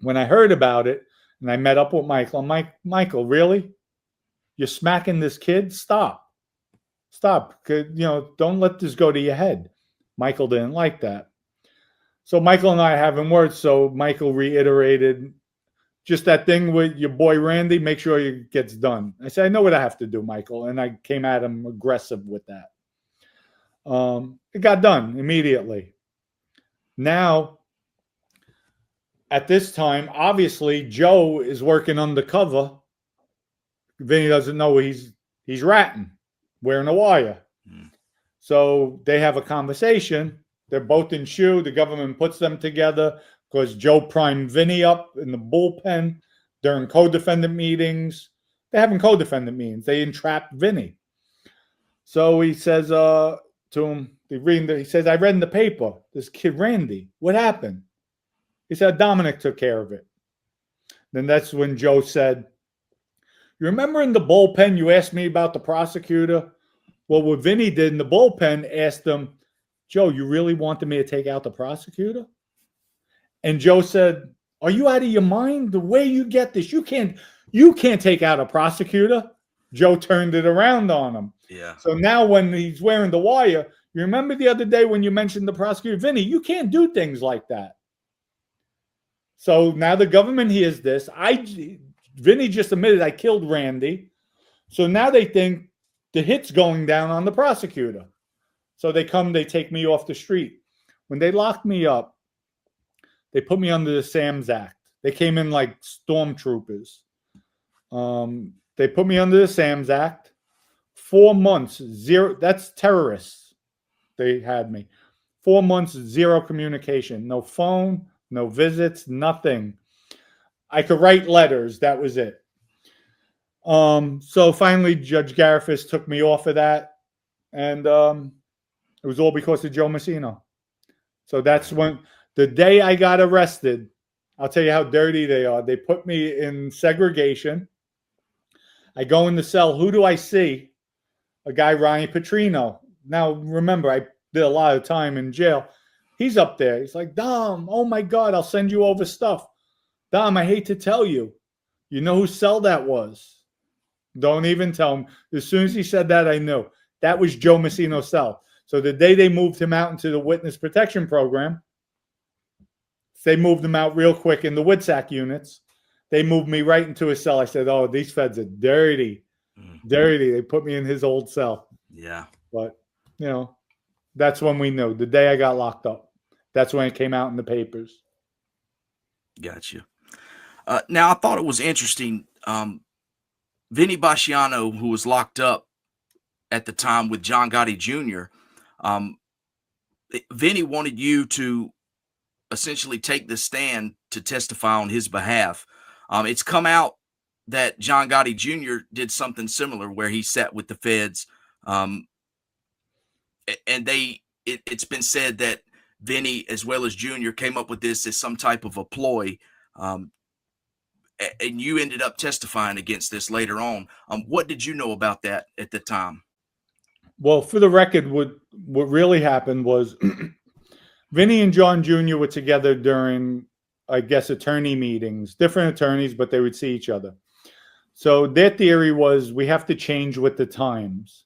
When I heard about it and I met up with Michael, I'm like, Michael, really? You're smacking this kid? Stop. Don't let this go to your head. Michael didn't like that. So Michael and I are having words. So Michael reiterated just that thing with your boy Randy, make sure it gets done. I said, I know what I have to do, Michael. And I came at him aggressive with that. It got done immediately. Now, at this time, obviously, Joe is working undercover. Vinny doesn't know he's ratting, wearing a wire. So they have a conversation. They're both in shoe. The government puts them together because Joe primed Vinny up in the bullpen during co-defendant meetings. They're having co-defendant meetings. They entrapped Vinny. So he says to him, he says, I read in the paper, this kid Randy, what happened? He said, Dominick took care of it. Then that's when Joe said, you remember in the bullpen you asked me about the prosecutor? Well, what Vinny did in the bullpen, asked him, Joe, you really wanted me to take out the prosecutor? And Joe said, are you out of your mind? The way you get this, you can't take out a prosecutor. Joe turned it around on him. Yeah. So now when he's wearing the wire, you remember the other day when you mentioned the prosecutor, Vinny, you can't do things like that. So now the government hears this. Vinny just admitted I killed Randy. So now they think the hit's going down on the prosecutor. So they take me off the street. When they locked me up, they put me under the SAMS Act. They came in like stormtroopers. They put me under the SAMS Act. 4 months, zero. That's terrorists. They had me. 4 months, zero communication. No phone, no visits, nothing. I could write letters. That was it. So finally, Judge Garifas took me off of that. And it was all because of Joe Messino. So that's when, the day I got arrested, I'll tell you how dirty they are. They put me in segregation. I go in the cell. Who do I see? A guy, Ronnie Petrino. Now, remember, I did a lot of time in jail. He's up there. He's like, Dom, oh my God, I'll send you over stuff. Dom, I hate to tell you. You know whose cell that was? Don't even tell him. As soon as he said that, I knew. That was Joe Messino's cell. So the day they moved him out into the witness protection program, they moved him out real quick in the WITSAC units. They moved me right into his cell. I said, oh, these feds are dirty. Dirty. They put me in his old cell. Yeah. But, that's when we knew. The day I got locked up. That's when it came out in the papers. Gotcha. Now, I thought it was interesting. Vinny Basciano, who was locked up at the time with John Gotti Junior, Vinny wanted you to essentially take the stand to testify on his behalf. It's come out that John Gotti Jr. did something similar where he sat with the feds. And it's been said that Vinny, as well as Junior, came up with this as some type of a ploy. and you ended up testifying against this later on. What did you know about that at the time? Well, for the record, what really happened was Vinny and John Jr. were together during, I guess, attorney meetings, different attorneys, but they would see each other. So their theory was we have to change with the times.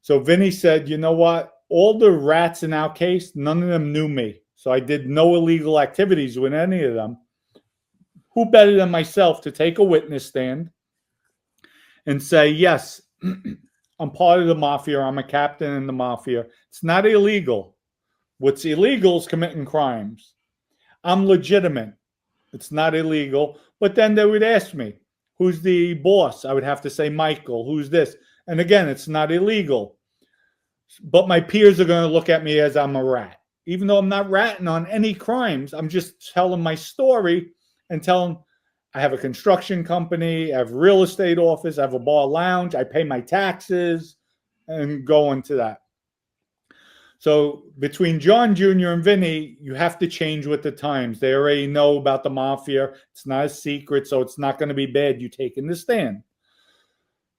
So Vinny said, you know what? All the rats in our case, none of them knew me. So I did no illegal activities with any of them. Who better than myself to take a witness stand and say, yes, I'm part of the Mafia. I'm a captain in the Mafia. It's not illegal. What's illegal is committing crimes. I'm legitimate. It's not illegal. But then they would ask me, who's the boss? I would have to say, Michael. Who's this? And again, it's not illegal. But my peers are going to look at me as I'm a rat. Even though I'm not ratting on any crimes, I'm just telling my story and telling I have a construction company, I have a real estate office, I have a bar lounge, I pay my taxes, and go into that. So between John Jr. and Vinny, you have to change with the times. They already know about the Mafia. It's not a secret, so it's not going to be bad you taking the stand.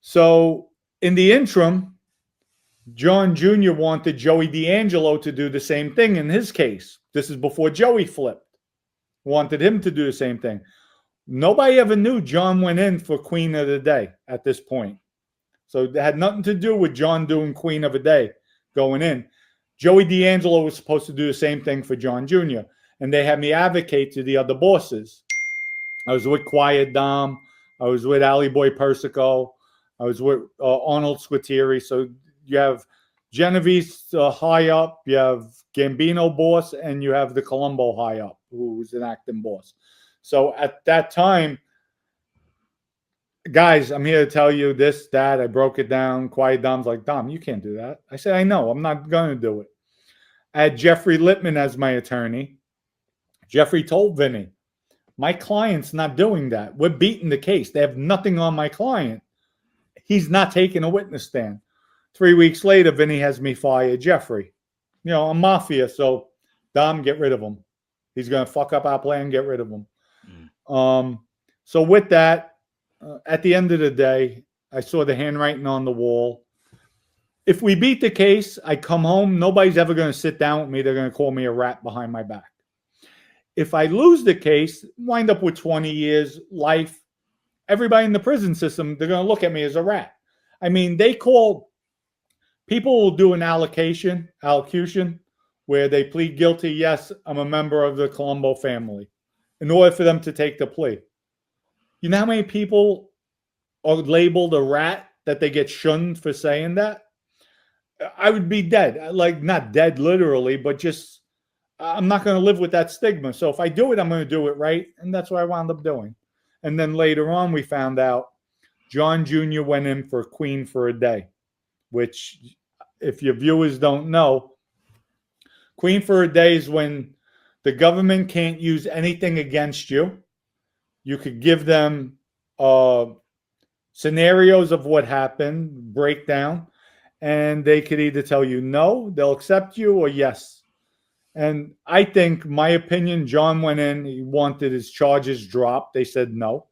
So in the interim, John Jr. wanted Joey D'Angelo to do the same thing in his case. This is before Joey flipped. Wanted him to do the same thing. Nobody ever knew John went in for Queen of the Day at this point. So it had nothing to do with John doing Queen of the Day going in. Joey D'Angelo was supposed to do the same thing for John Jr. And they had me advocate to the other bosses. I was with Quiet Dom. I was with Ali Boy Persico. I was with Arnold Squitieri. So you have Genovese high up. You have Gambino boss. And you have the Colombo high up, who was an acting boss. So at that time, guys, I'm here to tell you this, that. I broke it down. Quiet Dom's like, Dom, you can't do that. I said, I know. I'm not going to do it. I had Jeffrey Littman as my attorney. Jeffrey told Vinny, my client's not doing that. We're beating the case. They have nothing on my client. He's not taking a witness stand. 3 weeks later, Vinny has me fire Jeffrey. You know, I'm Mafia, so Dom, get rid of him. He's going to fuck up our plan, get rid of him. So with that, at the end of the day, I saw the handwriting on the wall. If we beat the case, I come home. Nobody's ever going to sit down with me. They're going to call me a rat behind my back. If I lose the case, wind up with 20 years, life, everybody in the prison system, they're going to look at me as a rat. I mean, they call, people will do an allocution, where they plead guilty. Yes, I'm a member of the Colombo family, in order for them to take the plea. You know how many people are labeled a rat that they get shunned for saying that? I would be dead. Like, not dead literally, but just, I'm not going to live with that stigma. So if I do it, I'm going to do it right. And that's what I wound up doing. And then later on, we found out John Jr. went in for Queen for a Day, which, if your viewers don't know, Queen for a Day is when the government can't use anything against you. You could give them scenarios of what happened, breakdown, and they could either tell you no, they'll accept you, or yes. And I think, my opinion, John went in, he wanted his charges dropped. They said no.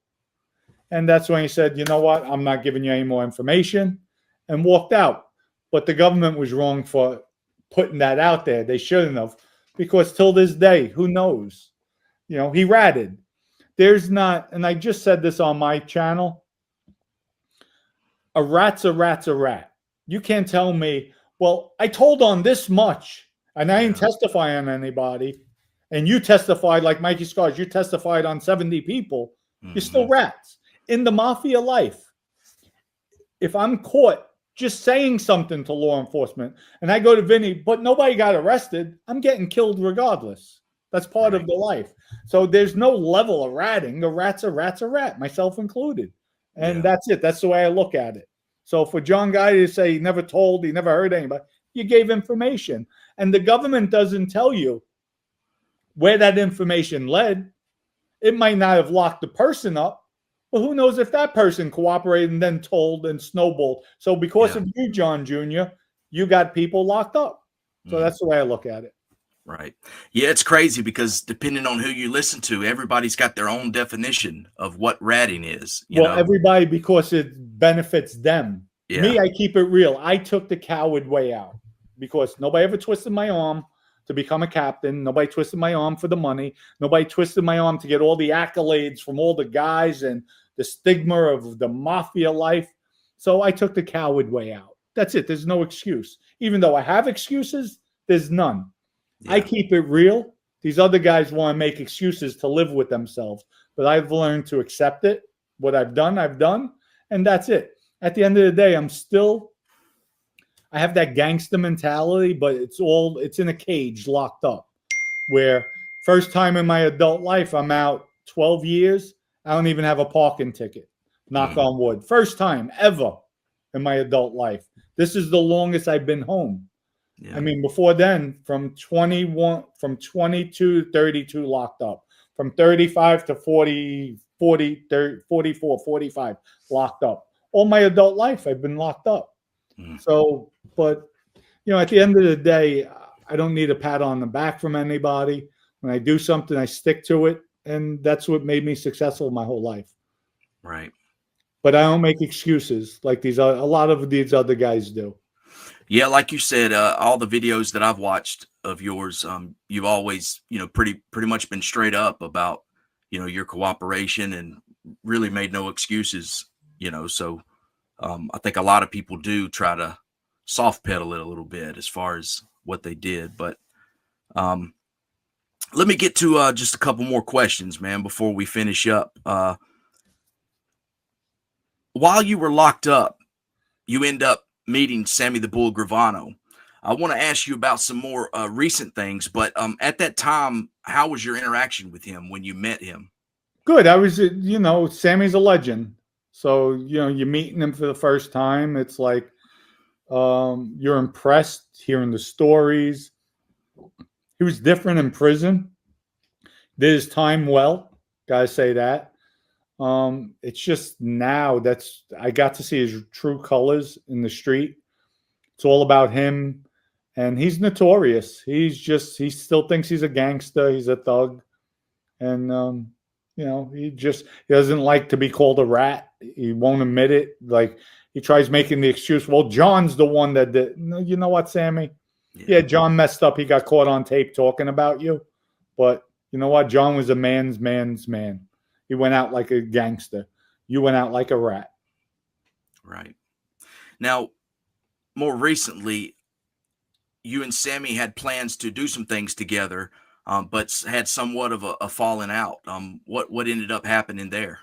And that's when he said, you know what, I'm not giving you any more information, and walked out. But the government was wrong for putting that out there. They shouldn't have. Because till this day, who knows? You know, he ratted. There's not, and I just said this on my channel, a rat's a rat's a rat. You can't tell me, well, I told on this much, and I didn't testify on anybody, and you testified like Mikey Scars, you testified on 70 people, you're still rats. In the Mafia life, if I'm caught just saying something to law enforcement, and I go to Vinny, but nobody got arrested, I'm getting killed regardless. That's part of the life. So there's no level of ratting. A rat's a rat, myself included. And that's it. That's the way I look at it. So for John Gotti to say he never told, he never heard anybody, you gave information. And the government doesn't tell you where that information led. It might not have locked the person up, but who knows if that person cooperated and then told and snowballed. So because of you, John Jr., you got people locked up. So that's the way I look at it. Right. Yeah, it's crazy because depending on who you listen to, everybody's got their own definition of what ratting is, you Well, know? everybody, because it benefits them. Yeah. Me, I keep it real. I took the coward way out because nobody ever twisted my arm to become a captain. Nobody twisted my arm for the money. Nobody twisted my arm to get all the accolades from all the guys and the stigma of the mafia life. So I took the coward way out. That's it. There's no excuse. Even though I have excuses, there's none. I Yeah. keep it real. These other guys want to make excuses to live with themselves, but I've learned to accept it. What I've done, and that's it. At the end of the day, I have that gangster mentality, but it's in a cage locked up where first time in my adult life, I'm out 12 years. I don't even have a parking ticket. Knock on wood. First time ever in my adult life. This is the longest I've been home. Yeah. I mean, before then, from 22 to 32 locked up, from 35 to 40, 44, 45 locked up. All my adult life, I've been locked up. So, but, at the end of the day, I don't need a pat on the back from anybody. When I do something, I stick to it. And that's what made me successful my whole life. Right. But I don't make excuses like a lot of these other guys do. Yeah, like you said, all the videos that I've watched of yours, you've always, pretty much been straight up about, your cooperation and really made no excuses, So I think a lot of people do try to soft pedal it a little bit as far as what they did. But let me get to just a couple more questions, man, before we finish up. While you were locked up, you end up meeting Sammy the Bull Gravano. I want to ask you about some more recent things, but at that time, how was your interaction with him when you met him? Good. I was, Sammy's a legend. So, you're meeting him for the first time. It's like you're impressed hearing the stories. He was different in prison. Did his time well. Gotta say that. It's just now I got to see his true colors in the street. It's all about him, and he's notorious. He still thinks he's a gangster. He's a thug, and he doesn't like to be called a rat. He won't admit it. Like he tries making the excuse. Well, John's the one that did. No, you know what, Sammy? Yeah, John messed up. He got caught on tape talking about you, but you know what? John was a man's man. He went out like a gangster. You went out like a rat. Right. Now, more recently, you and Sammy had plans to do some things together, but had somewhat of a falling out. What ended up happening there?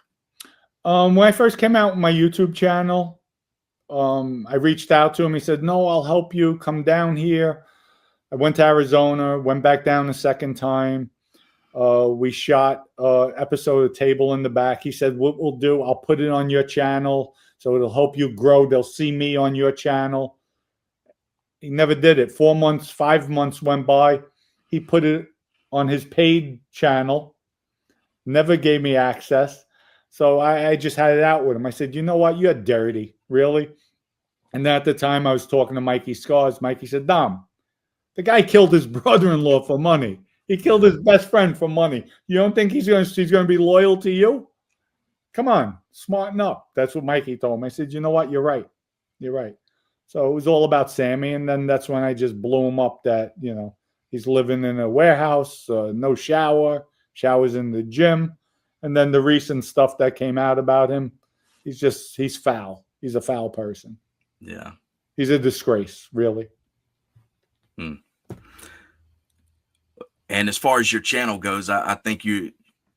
When I first came out with my YouTube channel, I reached out to him. He said, "No, I'll help you. Come down here." I went to Arizona, went back down the second time. We shot episode of Table in the Back. He said, "What we'll do, I'll put it on your channel, so it'll help you grow. They'll see me on your channel." He never did it. 4 months, 5 months went by. He put it on his paid channel. Never gave me access. So I just had it out with him. I said, "You know what? You're dirty. Really?" And then at the time I was talking to Mikey Scars. Mikey said, "Dom, the guy killed his brother-in-law for money. He killed his best friend for money. You don't think he's going to be loyal to you? Come on, smarten up." That's what Mikey told me. I said, "You know what? You're right. You're right." So it was all about Sammy. And then that's when I just blew him up that, he's living in a warehouse, no shower, showers in the gym. And then the recent stuff that came out about him, he's foul. He's a foul person. Yeah. He's a disgrace, really. And as far as your channel goes, I think you've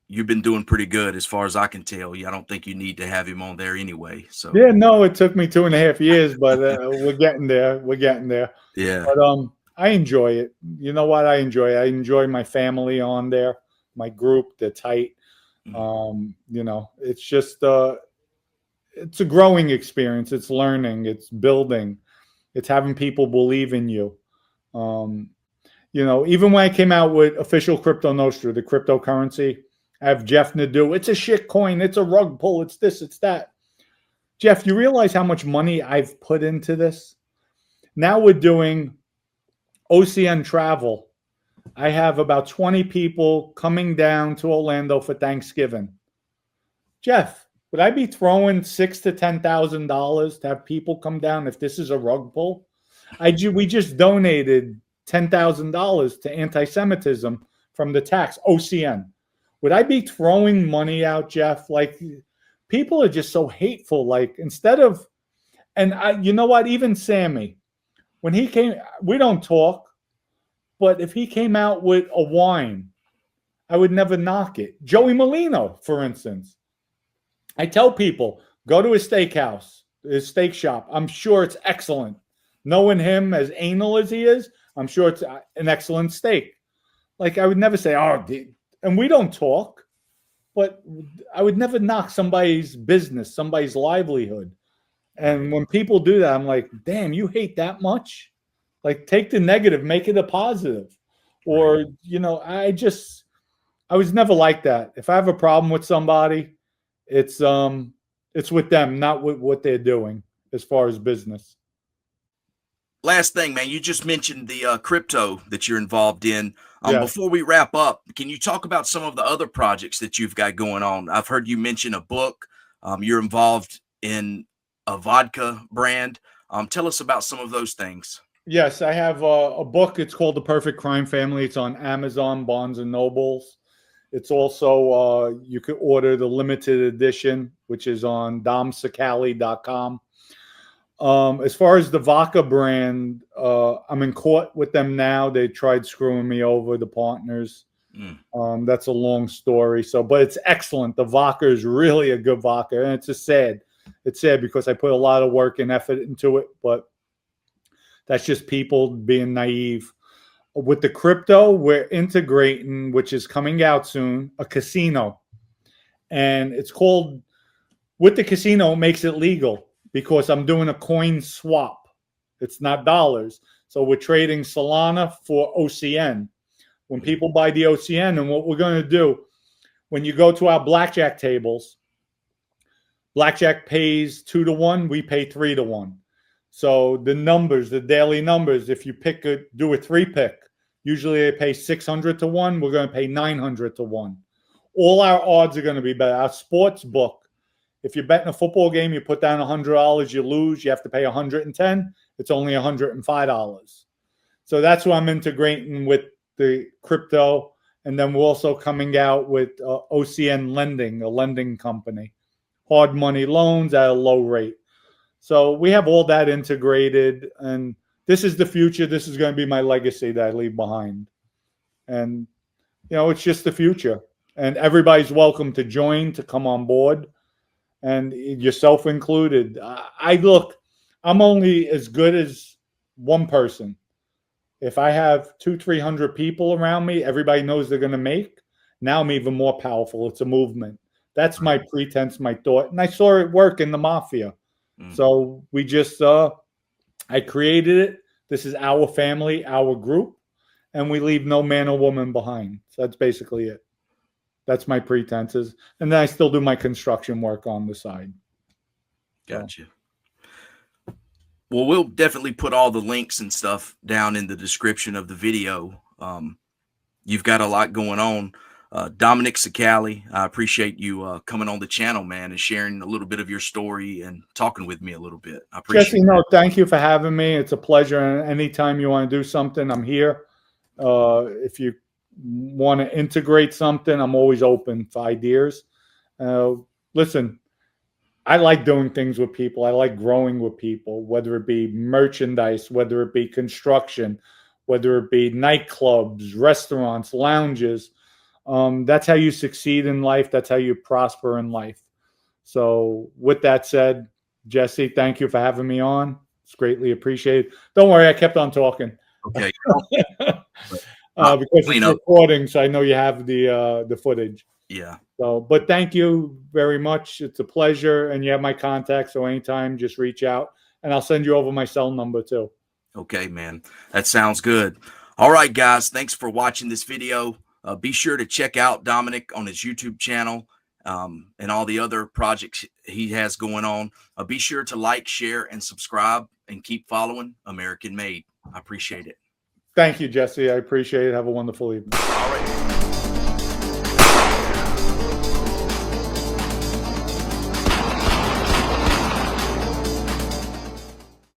been doing pretty good as far as I can tell. I don't think you need to have him on there anyway. So yeah, no, it took me 2.5 years, but we're getting there. We're getting there. Yeah. But I enjoy it. You know what? I enjoy my family on there, my group. They're tight. It's just it's a growing experience. It's learning. It's building. It's having people believe in you. Even when I came out with official Crypto Nostra, the cryptocurrency, I have Jeff Nadeau. It's a shit coin. It's a rug pull. It's this. It's that. Jeff, you realize how much money I've put into this? Now we're doing OCN travel. I have about 20 people coming down to Orlando for Thanksgiving. Jeff, would I be throwing $6,000 to $10,000 to have people come down if this is a rug pull? We just donated $10,000 to anti-Semitism from the tax OCN. Would I be throwing money out, Jeff? Like, people are just so hateful. Like, instead of, and you know what? Even Sammy, when he came, we don't talk, but if he came out with a wine, I would never knock it. Joey Molino, for instance. I tell people, go to his steakhouse, his steak shop. I'm sure it's excellent. Knowing him as anal as he is, I'm sure it's an excellent steak. Like, I would never say, oh, and we don't talk, but I would never knock somebody's business, somebody's livelihood. And when people do that, I'm like, damn, you hate that much? Like, take the negative, make it a positive. Or, you know, I was never like that. If I have a problem with somebody, it's with them, not with what they're doing as far as business. Last thing, man, you just mentioned the crypto that you're involved in. Yeah. Before we wrap up, can you talk about some of the other projects that you've got going on? I've heard you mention a book. You're involved in a vodka brand. Tell us about some of those things. Yes, I have a book. It's called The Perfect Crime Family. It's on Amazon, Barnes and Nobles. It's also, you could order the limited edition, which is on domcicale.com. As far as the vodka brand, I'm in court with them now. They tried screwing me over, the partners. That's a long story. But it's excellent. The vodka is really a good vodka, and it's sad because I put a lot of work and effort into it, but that's just people being naive. With the crypto, we're integrating, which is coming out soon, a casino. And it's called, with the casino, it makes it legal because I'm doing a coin swap. It's not dollars. So we're trading Solana for OCN. When people buy the OCN, and what we're going to do, when you go to our blackjack tables, blackjack pays 2 to 1, we pay 3 to 1. So the numbers, the daily numbers, if you do a 3-pick, usually they pay 600 to 1. We're going to pay 900 to 1. All our odds are going to be better. Our sports book, if you're betting a football game, you put down $100, you lose, you have to pay 110. It's only $105. So that's what I'm integrating with the crypto. And then we're also coming out with OCN Lending, a lending company. Hard money loans at a low rate. So we have all that integrated, and this is the future. This is going to be my legacy that I leave behind. And, you know, it's just the future. And everybody's welcome to join, to come on board, and yourself included. I'm only as good as one person. If I have 200-300 people around me, everybody knows they're going to make. Now I'm even more powerful. It's a movement. That's my pretense, my thought. And I saw it work in the Mafia. So we just, I created it. This is our family, our group, and we leave no man or woman behind. So that's basically it. That's my pretenses. And then I still do my construction work on the side. Gotcha. Well, we'll definitely put all the links and stuff down in the description of the video. You've got a lot going on. Dominick Cicale, I appreciate you coming on the channel, man, and sharing a little bit of your story and talking with me a little bit. I appreciate Jesse, no, thank you for having me. It's a pleasure. And anytime you want to do something, I'm here. If you want to integrate something, I'm always open for ideas. Listen, I like doing things with people. I like growing with people, whether it be merchandise, whether it be construction, whether it be nightclubs, restaurants, lounges. That's how you succeed in life. That's how you prosper in life. So with that said, Jesse, thank you for having me on. It's greatly appreciated. Don't worry, I kept on talking. Okay. Because it's recording, so I know you have the footage. Yeah. So, but thank you very much. It's a pleasure, and you have my contact. So anytime, just reach out, and I'll send you over my cell number too. Okay, man. That sounds good. All right, guys. Thanks for watching this video. Be sure to check out Dominick on his YouTube channel and all the other projects he has going on. Be sure to like, share, and subscribe, and keep following American Made. I appreciate it. Thank you, Jesse. I appreciate it. Have a wonderful evening. All right.